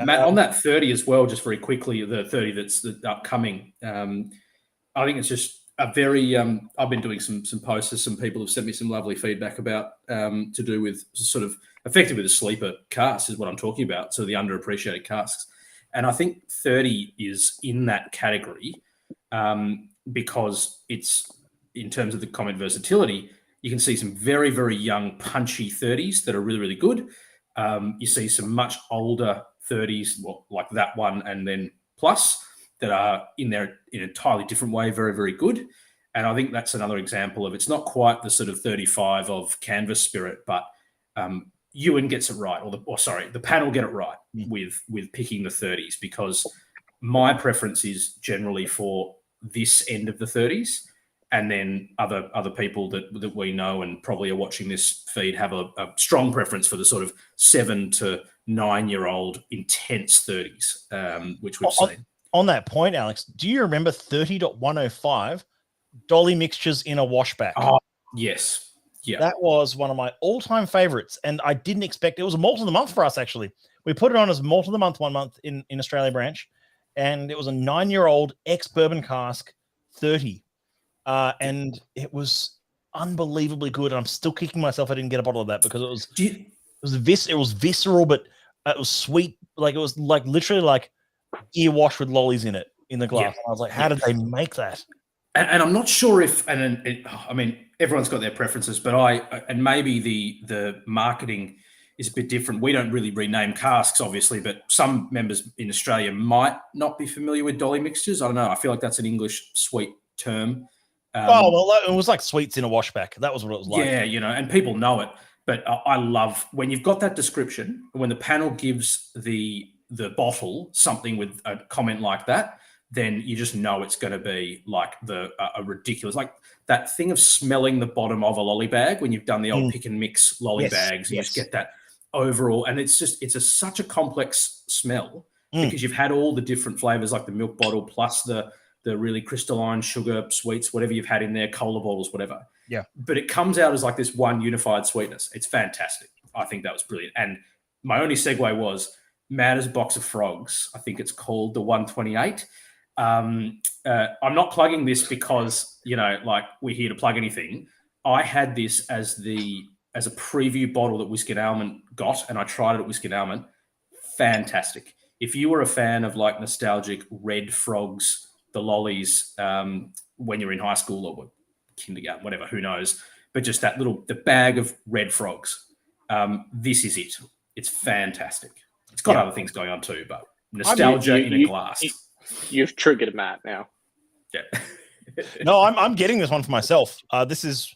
Speaker 3: Matt, on that 30 as well, just very quickly, the 30 that's the upcoming, I think it's just a very, I've been doing some posts, some people have sent me some lovely feedback about to do with sort of effectively the sleeper cask is what I'm talking about, so the underappreciated casks. And I think 30 is in that category because it's, in terms of the comment versatility, you can see some very, very young, punchy 30s that are really, really good. You see some much older 30s, like that one, and then plus that are in there in an entirely different way, very, very good. And I think that's another example of, it's not quite the sort of 35 of canvas spirit, but Ewan gets it right, the panel get it right with picking the 30s, because my preference is generally for this end of the 30s. And then other people that we know and probably are watching this feed have a strong preference for the sort of 7 to 9-year-old intense 30s, which we've seen.
Speaker 1: On that point, Alex, do you remember 30.105 dolly mixtures in a washback?
Speaker 3: Oh, yes. Yeah.
Speaker 1: That was one of my all-time favorites, and I didn't expect it was a malt of the month for us. Actually, we put it on as malt of the month 1 month in Australia branch, and it was a 9-year-old ex-bourbon cask 30, and it was unbelievably good. And I'm still kicking myself I didn't get a bottle of that because it was visceral, but it was sweet. Like it was like literally like ear wash with lollies in it in the glass. And I was like, how did they make that?
Speaker 3: And I'm not sure if, I mean, everyone's got their preferences, but and maybe the marketing is a bit different. We don't really rename casks, obviously, but some members in Australia might not be familiar with dolly mixtures. I don't know. I feel like that's an English sweet term.
Speaker 1: It was like sweets in a washback. That was what it was like.
Speaker 3: Yeah, and people know it. But I love when you've got that description, when the panel gives the bottle something with a comment like that, then you just know it's going to be like a ridiculous, like that thing of smelling the bottom of a lolly bag when you've done the old pick and mix lolly bags. You just get that overall, and it's such a complex smell because you've had all the different flavors, like the milk bottle plus the really crystalline sugar sweets, whatever you've had in there, cola bottles, whatever.
Speaker 1: Yeah. But
Speaker 3: it comes out as like this one unified sweetness. It's fantastic. I think that was brilliant. And my only segue was Madder's Box of Frogs. I think it's called the 128. I'm not plugging this because, like we're here to plug anything. I had this as a preview bottle that Whiskey and Almond got, and I tried it at Whiskey and Almond. Fantastic. If you were a fan of like nostalgic red frogs, the lollies, when you're in high school or kindergarten, whatever, who knows, but just the bag of red frogs. This is it. It's fantastic. It's got other things going on too, but nostalgia in a glass.
Speaker 2: You've triggered Matt now.
Speaker 3: Yeah.
Speaker 1: No, I'm getting this one for myself. This is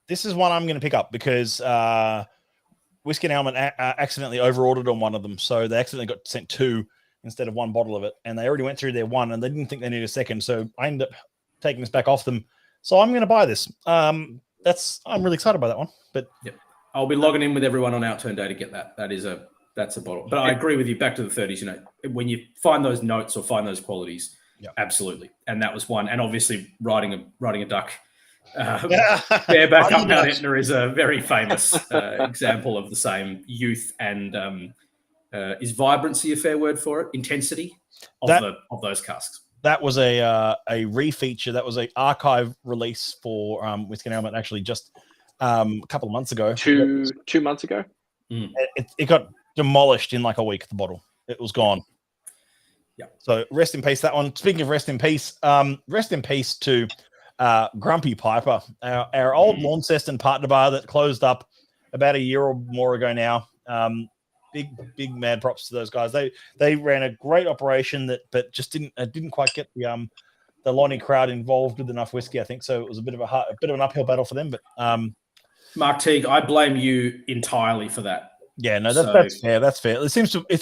Speaker 1: one I'm going to pick up because Whiskey and Almond accidentally overordered on one of them, so they accidentally got sent 2 instead of 1 bottle of it, and they already went through their 1, and they didn't think they needed a second, so I ended up taking this back off them. So I'm going to buy this. I'm really excited by that one. But
Speaker 3: I'll be logging in with everyone on Outturn Day to get that. That's a bottle. But I agree with you. Back to the 30s. When you find those notes or find those qualities, absolutely. And that was one. And obviously, riding a duck bareback up Mount Etna is a very famous example of the same youth and is vibrancy a fair word for it? Intensity of those casks.
Speaker 1: That was a refeature. That was an archive release for Whiskey and Almond actually just a couple of months ago.
Speaker 2: 2 months ago.
Speaker 1: It got demolished in like a week. The bottle, it was gone.
Speaker 3: Yeah.
Speaker 1: So rest in peace that one. Speaking of rest in peace to Grumpy Piper, our old Launceston partner bar that closed up about a year or more ago now. Big mad props to those guys. They ran a great operation but just didn't quite get the Lonnie crowd involved with enough whiskey, I think. So it was a bit of an uphill battle for them. But
Speaker 3: Mark Teague, I blame you entirely for that.
Speaker 1: Yeah, no, that's fair. That's fair. It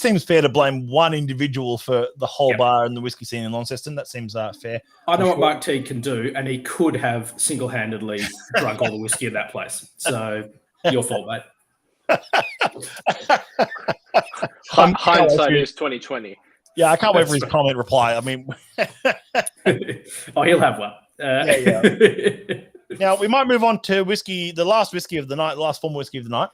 Speaker 1: seems fair to blame one individual for the whole bar and the whiskey scene in Launceston. That seems fair.
Speaker 3: I know what Mark Teague can do, and he could have single-handedly drunk all the whiskey in that place. So your fault, mate.
Speaker 2: Hindsight is 2020.
Speaker 1: Yeah, I can't wait for his comment reply. I mean,
Speaker 3: he'll have one.
Speaker 1: Now we might move on to whiskey, the last whiskey of the night, the last formal whiskey of the night.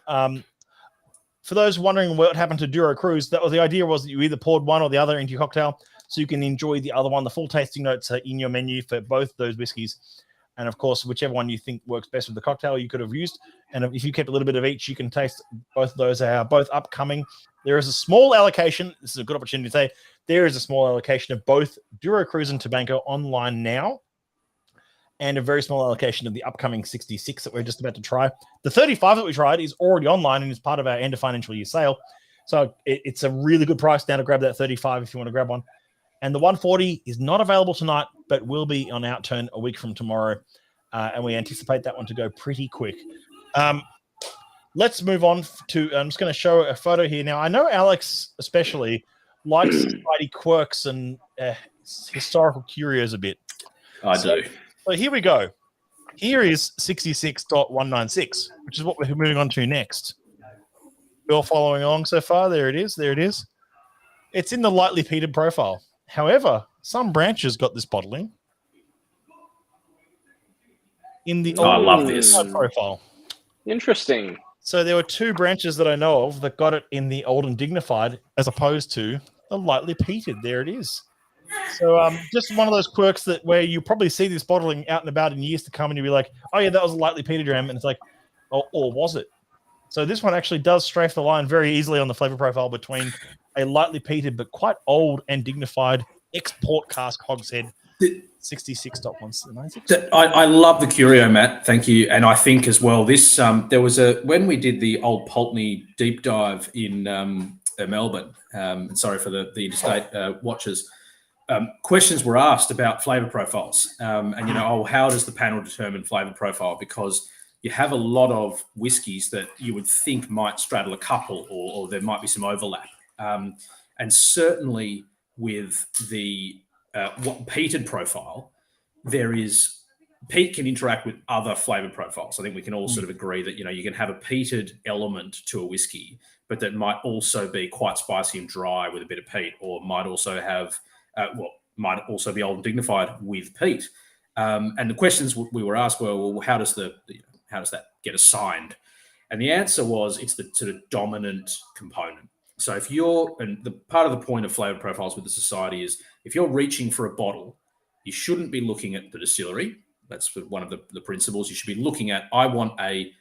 Speaker 1: For those wondering what happened to Duro Cruz, the idea was that you either poured one or the other into your cocktail, so you can enjoy the other one. The full tasting notes are in your menu for both those whiskeys. And of course, whichever one you think works best with the cocktail, you could have used. And if you kept a little bit of each, you can taste both of those. They are both upcoming. There is a small allocation. This is a good opportunity to say there is a small allocation of both Duro Cruz and Tabanco online now, and a very small allocation of the upcoming 66 that we're just about to try. The 35 that we tried is already online and is part of our end of financial year sale. So it's a really good price now to grab that 35 if you want to grab one. And the 140 is not available tonight, but will be on Outturn a week from tomorrow. And we anticipate that one to go pretty quick. Let's move on to, I'm just going to show a photo here. Now, I know Alex especially likes society quirks and historical curios a bit.
Speaker 3: I do.
Speaker 1: So here we go. Here is 66.196, which is what we're moving on to next. You're following along so far? There it is. There it is. It's in the lightly peated profile. However, some branches got this bottling in the
Speaker 3: I love this
Speaker 1: profile.
Speaker 2: Interesting.
Speaker 1: So there were two branches that I know of that got it in the old and dignified, as opposed to the lightly peated. There it is. So just one of those quirks that where you probably see this bottling out and about in years to come, and you'll be like, oh yeah, that was a lightly peated dram, and it's like, oh, or was it? So this one actually does strafe the line very easily on the flavor profile between a lightly peated but quite old and dignified export cask hogshead 66.196.
Speaker 3: I love the curio, Matt. Thank you. And I think as well, this there was when we did the old Pulteney deep dive in Melbourne. And sorry for the interstate watchers. Questions were asked about flavor profiles, and how does the panel determine flavor profile? Because you have a lot of whiskies that you would think might straddle a couple, or there might be some overlap, and certainly with the peated profile, peat can interact with other flavor profiles. I think we can all sort of agree that you can have a peated element to a whiskey, but that might also be quite spicy and dry with a bit of peat, or might also have might also be old and dignified with peat. And the questions we were asked were, well, how does that get assigned? And the answer was, it's the sort of dominant component. So and the part of the point of flavor profiles with the society is, if you're reaching for a bottle, you shouldn't be looking at the distillery. That's one of the principles. You should be looking at, I want a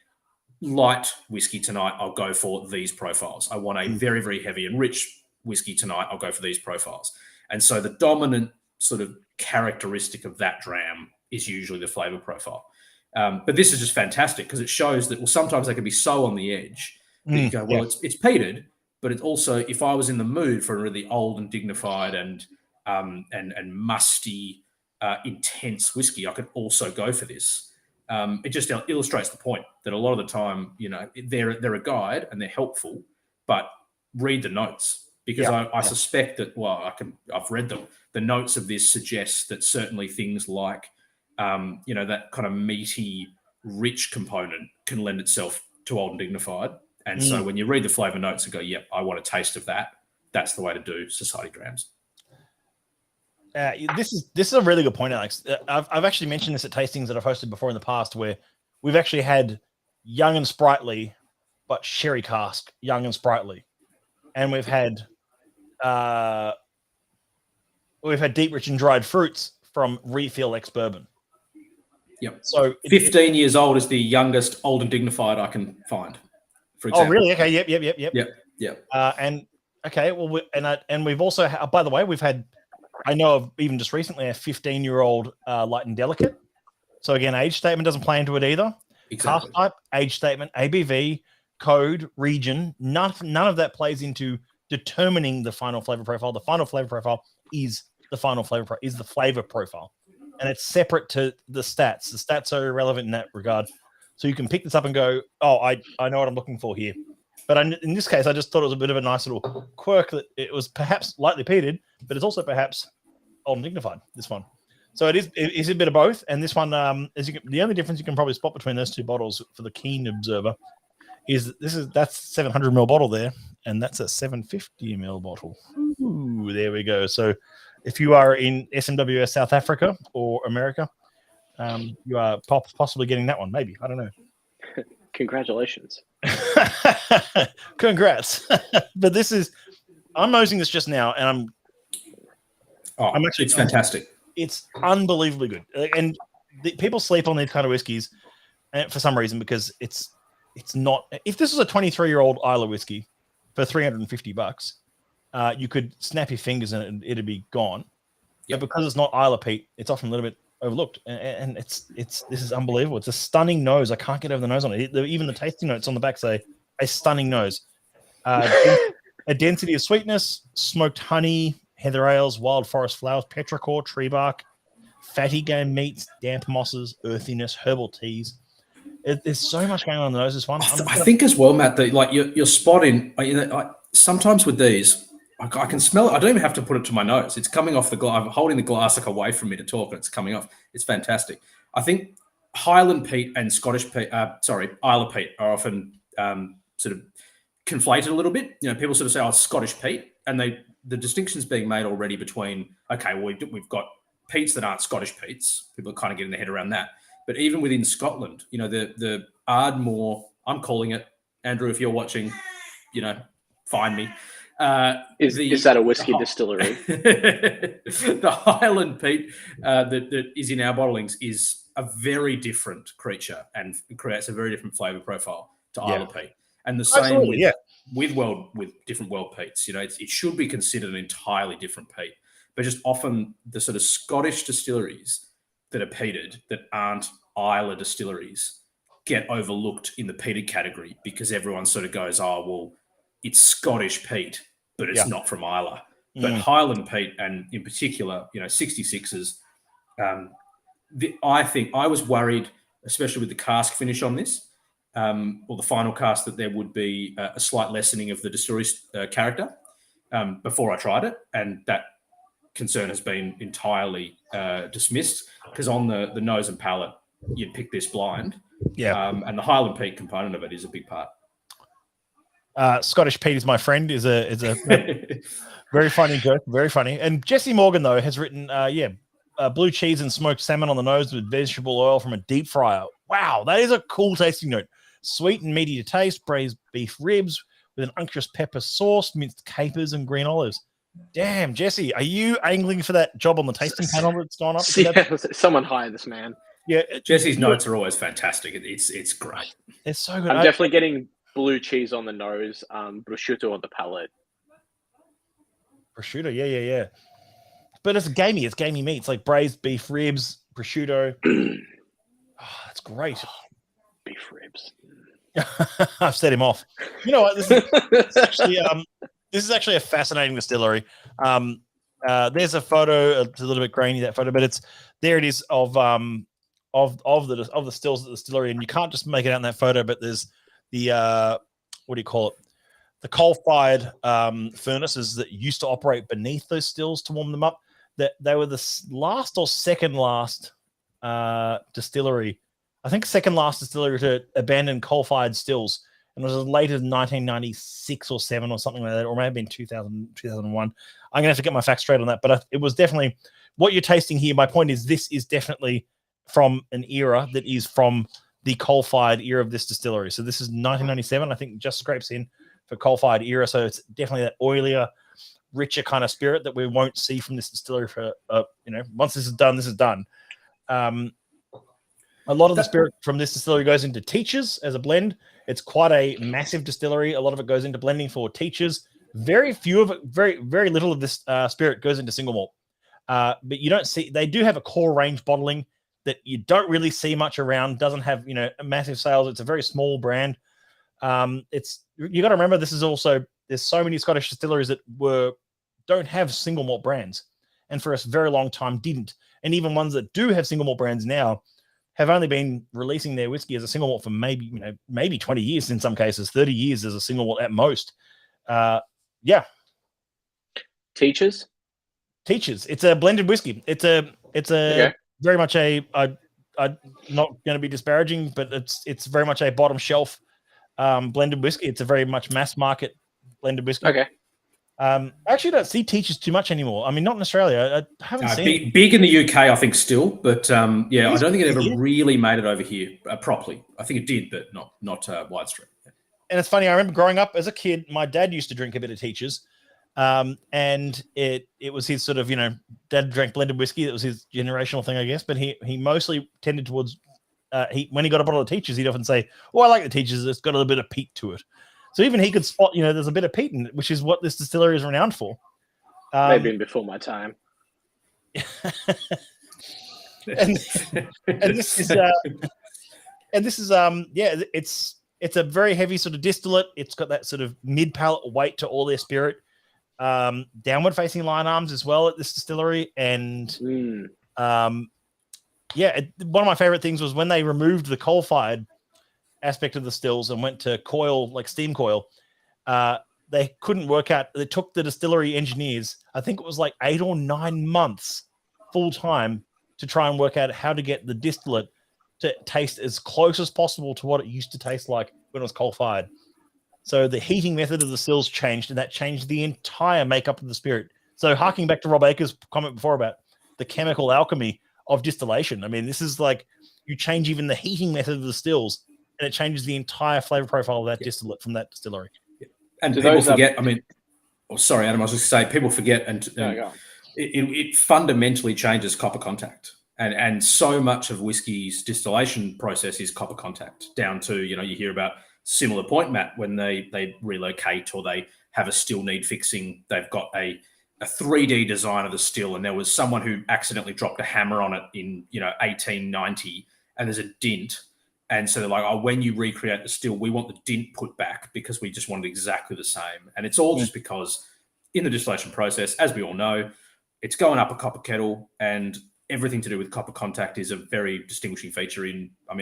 Speaker 3: light whiskey tonight, I'll go for these profiles. I want a very, very heavy and rich whiskey tonight, I'll go for these profiles. And so the dominant sort of characteristic of that dram is usually the flavor profile. But this is just fantastic because it shows that, well, sometimes they can be so on the edge that you go, well, it's peated, but it's also, if I was in the mood for a really old and dignified and musty, intense whiskey, I could also go for this. It just illustrates the point that a lot of the time, they're a guide and they're helpful, but read the notes. Because I suspect that, I've read them. The notes of this suggest that certainly things like, that kind of meaty, rich component can lend itself to old and dignified. And so when you read the flavor notes and go, yep, I want a taste of that, that's the way to do society drams.
Speaker 1: This is a really good point, Alex. I've actually mentioned this at tastings that I've hosted before in the past, where we've actually had young and sprightly, but sherry cask, young and sprightly. And we've had deep, rich, and dried fruits from refill ex-bourbon.
Speaker 3: Yep.
Speaker 1: So
Speaker 3: 15 years old is the youngest old and dignified I can find. For example.
Speaker 1: Oh, really? Okay. Yep.
Speaker 3: Yep.
Speaker 1: And okay. Well, and we've also, by the way, we've had, I know of even just recently, a 15-year-old light and delicate. So again, age statement doesn't play into it either.
Speaker 3: Exactly.
Speaker 1: Cask type, age statement, ABV, code, region, none of that plays into determining the final flavor profile. The final flavor profile is the flavor profile, and it's separate to the stats. The stats are irrelevant in that regard. So you can pick this up and go, oh, I know what I'm looking for here. But in this case, I just thought it was a bit of a nice little quirk that it was perhaps lightly peated, but it's also perhaps old and dignified, this one. So it is a bit of both. And this one, the only difference you can probably spot between those two bottles for the keen observer is that's 700 ml bottle there, and that's a 750 ml bottle. Ooh, there we go. So if you are in SMWS South Africa or America, you are possibly getting that one. Maybe, I don't know.
Speaker 2: Congratulations.
Speaker 1: Congrats. But I'm nosing this just now, and I'm actually,
Speaker 3: it's fantastic.
Speaker 1: It's unbelievably good, and people sleep on these kind of whiskeys for some reason, because it's not. If this was a 23-year-old Isla whiskey for $350, you could snap your fingers and it'd be gone. Yep. But because it's not Isla peat, it's often a little bit overlooked, and this is unbelievable. It's a stunning nose. I can't get over the nose on it. Even the tasting notes on the back say a stunning nose. A density of sweetness, smoked honey, heather ales, wild forest flowers, petrichor, tree bark, fatty game meats, damp mosses, earthiness, herbal teas. There's so much going on in the nose. This one.
Speaker 3: I think as well, Matt, that like you're spotting. Sometimes with these, I can smell it. I don't even have to put it to my nose. It's coming off the glass. I'm holding the glass like away from me to talk, and it's coming off. It's fantastic. I think Highland peat and Scottish peat, Isla peat are often sort of conflated a little bit. People sort of say, "Oh, Scottish peat," and the distinction's being made already between, okay, well, we've got peats that aren't Scottish peats. People are kind of getting their head around that. But even within Scotland, the Ardmore I'm calling it. Andrew, if you're watching, find me.
Speaker 2: Is that a whiskey distillery?
Speaker 3: The Highland peat that is in our bottlings is a very different creature and creates a very different flavor profile to Isla peat. And the same with different world peats. It should be considered an entirely different peat. But just often the sort of Scottish distilleries that are peated that aren't Isla distilleries get overlooked in the peated category because everyone sort of goes, oh, well, it's Scottish peat, but it's not from Isla. But Highland peat, and in particular, 66s, I think I was worried, especially with the cask finish on this, or the final cast, that there would be a slight lessening of the distillery's character before I tried it. And that concern has been entirely dismissed because on the nose and palate, you'd pick this blind. And the Highland peat component of it is a big part.
Speaker 1: Scottish Pete is my friend is a very funny joke, very funny. And Jesse Morgan though has written, blue cheese and smoked salmon on the nose with vegetable oil from a deep fryer. Wow, that is a cool tasting note. Sweet and meaty to taste, braised beef ribs with an unctuous pepper sauce, minced capers and green olives. Damn, Jesse, are you angling for that job on the tasting panel that's gone up?
Speaker 2: Yeah, someone hire this man.
Speaker 1: Yeah,
Speaker 3: Jesse's notes are always fantastic. It's great.
Speaker 1: It's so good.
Speaker 2: I'm definitely getting blue cheese on the nose, prosciutto on the palate.
Speaker 1: Prosciutto, yeah. But it's gamey. It's gamey meat. It's like braised beef ribs, prosciutto. That's great.
Speaker 2: Beef ribs.
Speaker 1: I've set him off. You know what? This is actually a fascinating distillery. There's a photo. It's a little bit grainy, that photo, but it is of the stills at the distillery, and you can't just make it out in that photo. But there's the what do you call it? The coal-fired furnaces that used to operate beneath those stills to warm them up. That they were the last or second last distillery. I think second last distillery to abandon coal-fired stills. And it was as late as 1996 or 7 or something like that, or maybe in 2001. I'm going to have to get my facts straight on that. But it was definitely what you're tasting here. My point is this is definitely from an era that is from the coal-fired era of this distillery. So this is 1997, I think, just scrapes in for coal-fired era. So it's definitely that oilier, richer kind of spirit that we won't see from this distillery for, once this is done, this is done. A lot of the spirit from this distillery goes into teachers as a blend. It's quite a massive distillery. A lot of it goes into blending for teachers. Very few of it, very little of this spirit goes into single malt. But you don't see, they do have a core range bottling that you don't really see much around. Doesn't have, massive sales. It's a very small brand. You got to remember, this is also, there's so many Scottish distilleries that don't have single malt brands, and for a very long time didn't. And even ones that do have single malt brands now have only been releasing their whiskey as a single malt for maybe 20 years in some cases, 30 years as a single malt at most.
Speaker 2: Teachers.
Speaker 1: It's a blended whiskey. It's okay. Very much I'm not going to be disparaging, but it's very much a bottom shelf blended whiskey. It's a very much mass market blended whiskey.
Speaker 2: Okay.
Speaker 1: I actually don't see teachers too much anymore. I mean, not in Australia. I haven't seen
Speaker 3: big in the UK, I think, still. But I don't think it ever really made it over here properly. I think it did, but not widespread.
Speaker 1: And it's funny. I remember growing up as a kid, my dad used to drink a bit of teachers, and it was his sort of dad drank blended whiskey. That was his generational thing, I guess. But he mostly tended towards when he got a bottle of teachers, he'd often say, "Oh, I like the teachers. It's got a little bit of peat to it." So even he could spot, there's a bit of peat in it, which is what this distillery is renowned for.
Speaker 2: Maybe before my time.
Speaker 1: and this is it's a very heavy sort of distillate. It's got that sort of mid palate weight to all their spirit. Downward facing line arms as well at this distillery, and one of my favorite things was when they removed the coal fired aspect of the stills and went to coil, like steam coil. They couldn't work out. They took the distillery engineers, I think it was like 8 or 9 months full time, to try and work out how to get the distillate to taste as close as possible to what it used to taste like when it was coal fired. So the heating method of the stills changed, and that changed the entire makeup of the spirit. So harking back to Rob Akers' comment before about the chemical alchemy of distillation. I mean, this is like you change even the heating method of the stills, and it changes the entire flavor profile of that distillate from that distillery.
Speaker 3: And people forget, sorry, Adam, I was just going to say, people forget, and it fundamentally changes copper contact. And so much of whiskey's distillation process is copper contact, down to, you hear about similar point, Matt, when they relocate or they have a still need fixing, they've got a 3D design of the still, and there was someone who accidentally dropped a hammer on it in 1890, and there's a dint, and so they're like, oh, when you recreate the still, we want the dint put back because we just want it exactly the same. And it's all just because in the distillation process, as we all know, it's going up a copper kettle, and everything to do with copper contact is a very distinguishing feature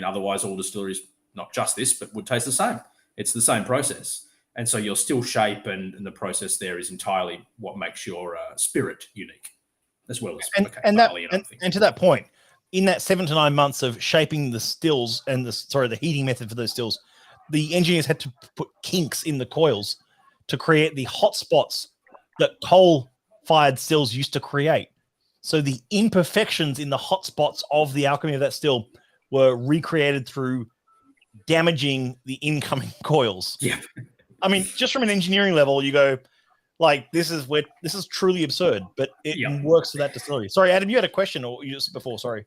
Speaker 3: otherwise all distilleries, not just this, but would taste the same. It's the same process. And so your still shape and the process there is entirely what makes your spirit unique, as well as
Speaker 1: and to that point, in that 7 to 9 months of shaping the stills and the heating method for those stills, the engineers had to put kinks in the coils to create the hot spots that coal-fired stills used to create. So the imperfections in the hot spots of the alchemy of that still were recreated through damaging the incoming coils.
Speaker 3: Yeah.
Speaker 1: Just from an engineering level, you go, this is truly absurd, but it works for that distillery. Sorry, Adam, you had a question or you just before, sorry.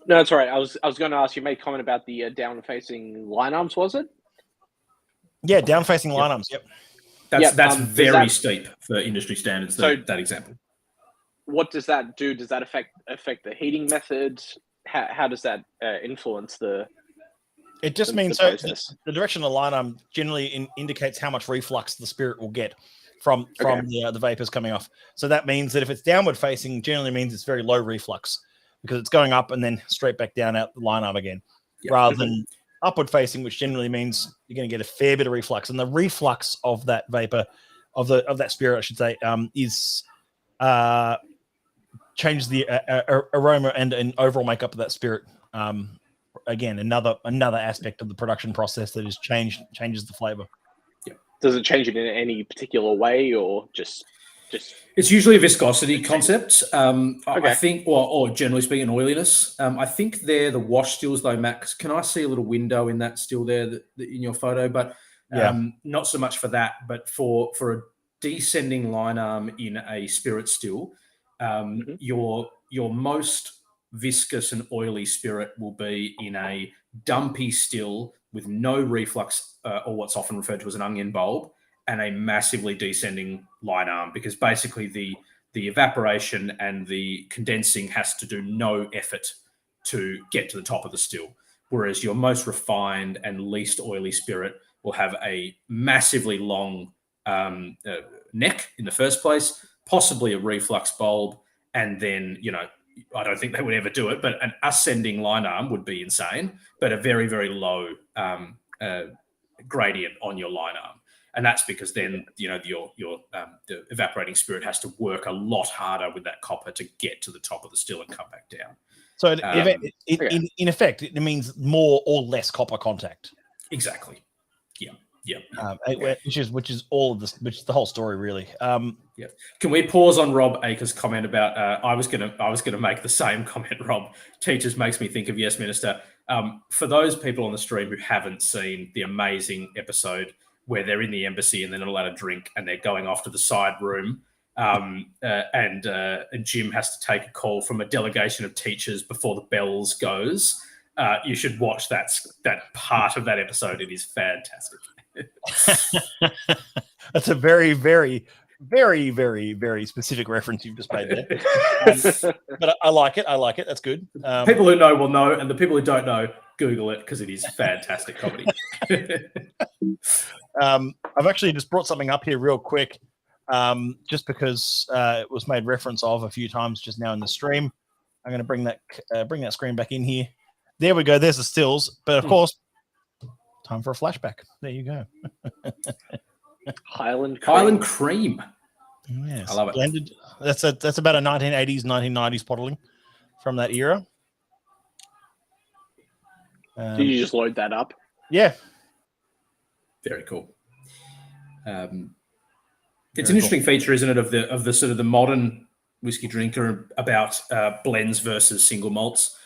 Speaker 2: No, that's all right. I was going to ask, you made a comment about the down-facing line arms, was it?
Speaker 1: Yeah, down-facing line arms, yep.
Speaker 3: That's very steep for industry standards, that example.
Speaker 2: What does that do? Does that affect the heating method? How does that influence the...
Speaker 1: It just means the direction of the line arm generally indicates how much reflux the spirit will get from the vapors coming off. So that means that if it's downward facing, generally means it's very low reflux because it's going up and then straight back down out the line arm again, rather than upward facing, which generally means you're going to get a fair bit of reflux. And the reflux of that vapor of that spirit, I should say, is changes the aroma and overall makeup of that spirit. Again, another aspect of the production process that is changes the flavor.
Speaker 2: Yeah. Does it change it in any particular way, or just?
Speaker 3: It's usually a viscosity concept. I think, or generally speaking, oiliness. I think they're the wash stills, though, Max. Can I see a little window in that still there in your photo? But not so much for that, but for a descending line arm in a spirit still, your most viscous and oily spirit will be in a dumpy still with no reflux, or what's often referred to as an onion bulb, and a massively descending line arm, because basically the evaporation and the condensing has to do no effort to get to the top of the still, whereas your most refined and least oily spirit will have a massively long neck in the first place, possibly a reflux bulb, and then, I don't think they would ever do it, but an ascending line arm would be insane, but a very, very low gradient on your line arm. And that's because then, the evaporating spirit has to work a lot harder with that copper to get to the top of the still and come back down.
Speaker 1: So in effect, it means more or less copper contact.
Speaker 3: Exactly. Yeah.
Speaker 1: Which is all of this, which is the whole story, really.
Speaker 3: Can we pause on Rob Akers' comment about? I was gonna make the same comment. Rob, teachers makes me think of Yes Minister. For those people on the stream who haven't seen the amazing episode where they're in the embassy and they're not allowed to drink and they're going off to the side room, and Jim has to take a call from a delegation of teachers before the bells goes. You should watch that part of that episode. It is fantastic.
Speaker 1: That's a very, very, very, very, very specific reference you've just made there. But I like it. That's good.
Speaker 3: People who know will know, and the people who don't know, Google it, because it is fantastic comedy.
Speaker 1: I've actually just brought something up here real quick, just because it was made reference of a few times just now in the stream. I'm going to bring that screen back in here. There we go. There's the stills. But of course, time for a flashback. There you go.
Speaker 2: Highland
Speaker 3: Cream.
Speaker 1: Yes,
Speaker 3: I love it.
Speaker 1: Blended. That's about a 1980s, 1990s bottling from that era.
Speaker 2: Did you just load that up?
Speaker 1: Yeah.
Speaker 3: Very cool. It's an interesting feature, isn't it, of the sort of the modern whiskey drinker about blends versus single malts.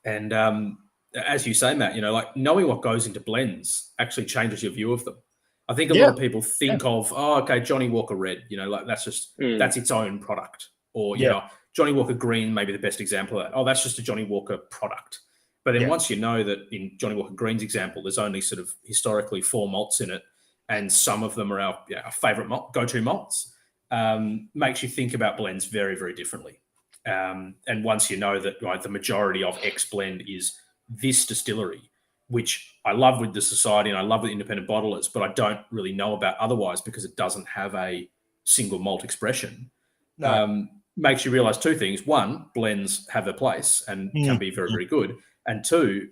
Speaker 3: And as you say, Matt, like knowing what goes into blends actually changes your view of them. I think a lot of people think of, okay, Johnny Walker Red, like that's its own product. Or, Johnny Walker Green may be the best example of that. Oh, that's just a Johnny Walker product. But then once you know that in Johnny Walker Green's example, there's only sort of historically 4 malts in it, and some of them are our favorite go-to malts, makes you think about blends very, very differently. And once you know that the majority of X blend is this distillery, which I love with the society and I love with independent bottlers, but I don't really know about otherwise because it doesn't have a single malt expression. No. Makes you realize 2 things. 1, blends have a place and can be very, very good. And 2,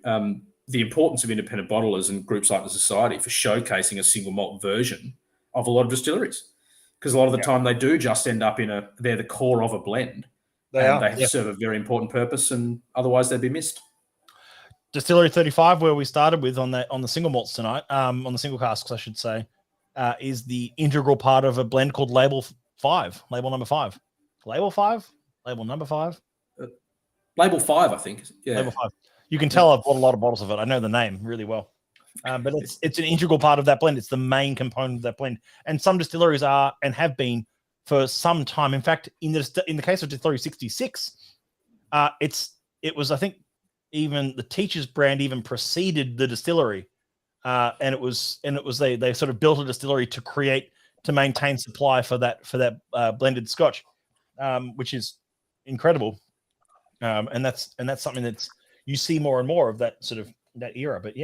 Speaker 3: the importance of independent bottlers and groups like the Society for showcasing a single malt version of a lot of distilleries. Because a lot of the time they do just end up they're the core of a blend. They serve a very important purpose, and otherwise they'd be missed.
Speaker 1: Distillery 35, where we started with on the single malts tonight, on the single casks, I should say, is the integral part of a blend called label number 5. Label 5? Label number 5?
Speaker 3: Label 5, I think. Yeah.
Speaker 1: Label 5. You can tell I've bought a lot of bottles of it. I know the name really well. But it's an integral part of that blend. It's the main component of that blend. And some distilleries are and have been for some time. In fact, in the case of Distillery 66, it was, I think, even the Teacher's brand even preceded the distillery. And it was they sort of built a distillery to maintain supply for that blended Scotch, which is incredible. And that's something that's you see more and more of that sort of that era. But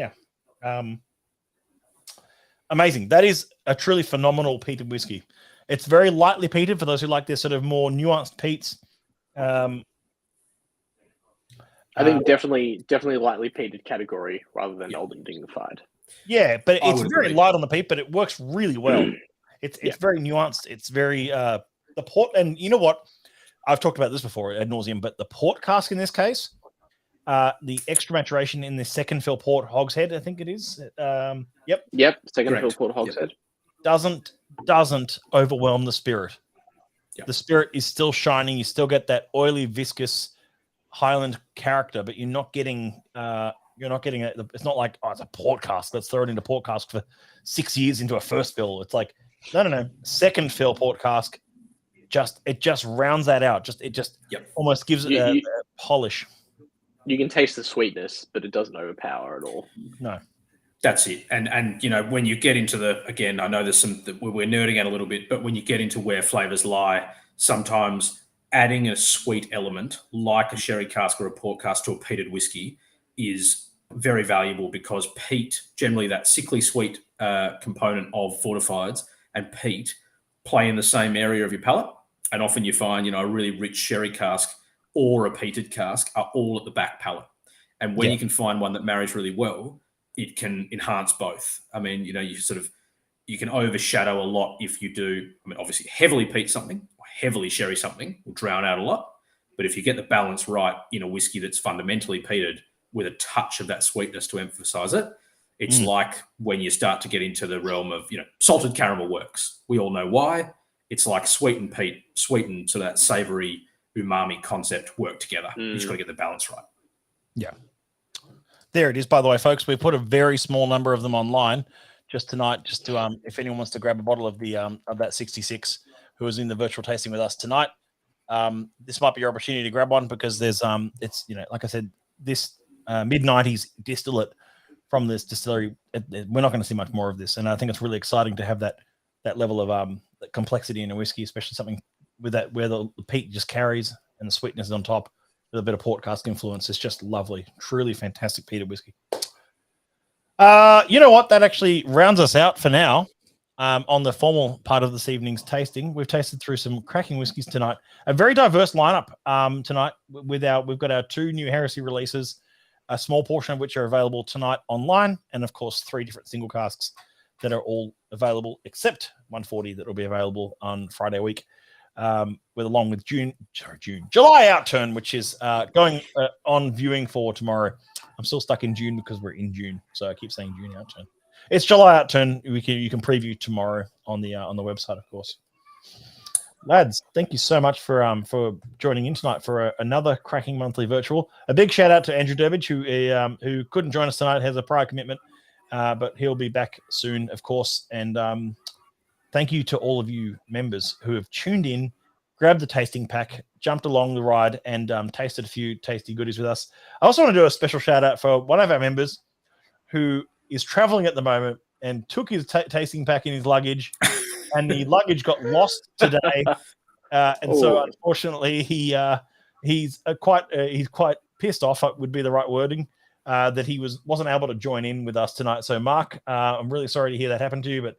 Speaker 1: amazing. That is a truly phenomenal peated whiskey. It's very lightly peated for those who like their sort of more nuanced peats.
Speaker 2: I think definitely lightly peated category rather than old and dignified.
Speaker 1: Yeah, but it's very light on the peat, but it works really well. It's very nuanced. It's very the port, and you know what? I've talked about this before ad nauseum, but the port cask in this case, the extra maturation in the second fill port hogshead, I think it is.
Speaker 2: Yep. Second fill port hogshead
Speaker 1: doesn't overwhelm the spirit. Yep. The spirit is still shining. You still get that oily, viscous Highland character, but you're not getting it's not like, oh, it's a port cask. Let's throw it into port cask for 6 years into a first fill. It's like, no. Second fill port cask, it just rounds that out. It almost gives it a polish.
Speaker 2: You can taste the sweetness, but it doesn't overpower at all.
Speaker 1: No.
Speaker 3: That's it. And when you get into again, I know there's we're nerding out a little bit, but when you get into where flavors lie, sometimes adding a sweet element like a sherry cask or a port cask to a peated whiskey is very valuable, because peat, generally that sickly sweet component of fortifieds and peat, play in the same area of your palate. And often you find, a really rich sherry cask or a peated cask are all at the back palate. And when you can find one that marries really well, it can enhance both. I mean, you can overshadow a lot if you do. I mean, obviously heavily peat something or heavily sherry something will drown out a lot. But if you get the balance right in a whiskey that's fundamentally peated with a touch of that sweetness to emphasize it, it's like when you start to get into the realm of, salted caramel works. We all know why. It's like sweet and peat, sweet and sort of that savory umami concept work together. You just got to get the balance right.
Speaker 1: Yeah. There it is, by the way, folks. We put a very small number of them online just tonight, just to if anyone wants to grab a bottle of the of that 66 who is in the virtual tasting with us tonight. This might be your opportunity to grab one, because there's it's like I said, this mid-90s distillate from this distillery. We're not going to see much more of this, and I think it's really exciting to have that level of complexity in a whiskey, especially something with that where the peat just carries and the sweetness is on top with a bit of port cask influence. It's just lovely, truly fantastic peated whiskey. You know what? That actually rounds us out for now. On the formal part of this evening's tasting, we've tasted through some cracking whiskeys tonight. A very diverse lineup tonight. We've got our 2 new Heresy releases, a small portion of which are available tonight online, and of course 3 different single casks that are all available, except 140 that will be available on Friday week, along with July Outturn, which is going on viewing for tomorrow. I'm still stuck in June because we're in June, so I keep saying June Outturn. It's July Outturn. You can preview tomorrow on the website, of course. Lads, thank you so much for joining in tonight for another cracking monthly virtual. A big shout out to Andrew Durbidge, who couldn't join us tonight, has a prior commitment, but he'll be back soon, of course. And thank you to all of you members who have tuned in, grabbed the tasting pack, jumped along the ride, and tasted a few tasty goodies with us. I also want to do a special shout out for one of our members who is traveling at the moment and took his tasting pack in his luggage. And the luggage got lost today, and so unfortunately he's quite pissed off. Would be the right wording, that he wasn't able to join in with us tonight. So Mark, I'm really sorry to hear that happened to you,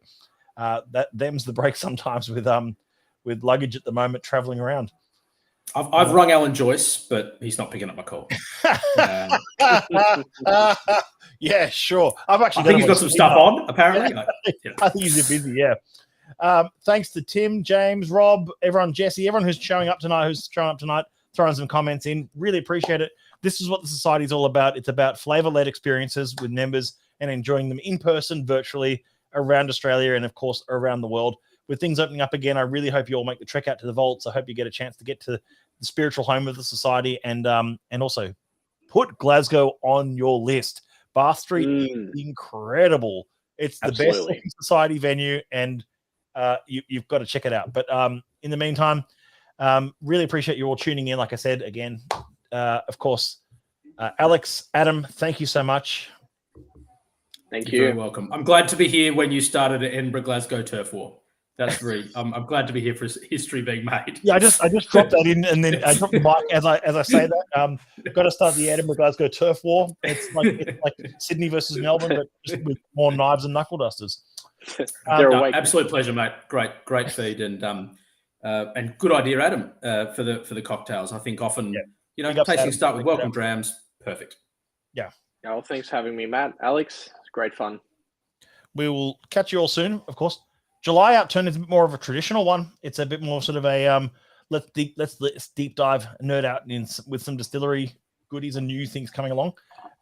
Speaker 1: but them's the break sometimes with luggage at the moment traveling around.
Speaker 3: I've rung Alan Joyce, but he's not picking up my call.
Speaker 1: Yeah, sure. I
Speaker 3: think he's got some stuff on. Apparently,
Speaker 1: I think he's busy. Yeah. Thanks to Tim, James, Rob, everyone, Jesse, everyone who's showing up tonight, throwing some comments in. Really appreciate it. This is what the society is all about. It's about flavor-led experiences with members and enjoying them in person, virtually, around Australia and, of course, around the world. With things opening up again, I really hope you all make the trek out to the vaults. I hope you get a chance to get to the spiritual home of the society and also put Glasgow on your list. Bath Street is incredible. It's the best society venue, and you've got to check it out. But in the meantime, really appreciate you all tuning in. Like I said, again, of course, Alex, Adam, thank you so much.
Speaker 2: Thank
Speaker 3: You're
Speaker 2: you.
Speaker 3: very welcome. I'm glad to be here when you started at Edinburgh Glasgow Turf War. That's very. I'm glad to be here for history being made.
Speaker 1: Yeah, I just dropped that in, and then I dropped the mic as I say that. Got to start the Edinburgh Glasgow Turf War. It's like Sydney versus Melbourne, but just with more knives and knuckle dusters.
Speaker 3: Absolute pleasure, mate. Great feed, and good idea, Adam, for the cocktails. I think often, tasting start with welcome drams. Perfect.
Speaker 1: Yeah.
Speaker 2: Well, thanks for having me, Matt. Alex, it's great fun. We
Speaker 1: will catch you all soon, of course. July outturn is a bit more of a traditional one. It's a bit more sort of a let's deep dive, nerd out with some distillery goodies and new things coming along.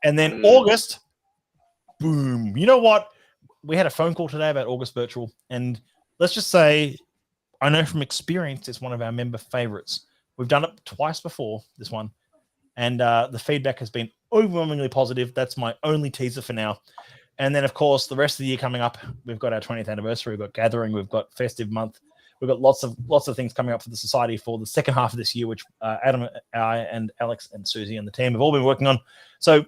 Speaker 1: And then August, boom. You know what? We had a phone call today about August Virtual, and let's just say, I know from experience, it's one of our member favorites. We've done it twice before, this one, and the feedback has been overwhelmingly positive. That's my only teaser for now. And then, of course, the rest of the year coming up, we've got our 20th anniversary, we've got Gathering, we've got Festive Month, we've got lots of things coming up for the society for the second half of this year, which Adam, I, and Alex and Susie and the team have all been working on. So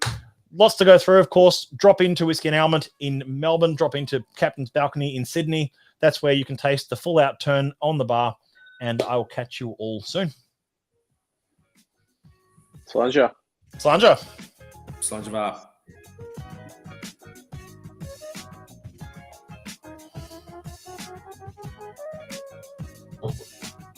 Speaker 1: lots to go through, of course. Drop into Whiskey and Almond in Melbourne, drop into Captain's Balcony in Sydney. That's where you can taste the full out turn on the bar, and I will catch you all soon.
Speaker 2: Slanja.
Speaker 1: Slanja.
Speaker 3: Slanja.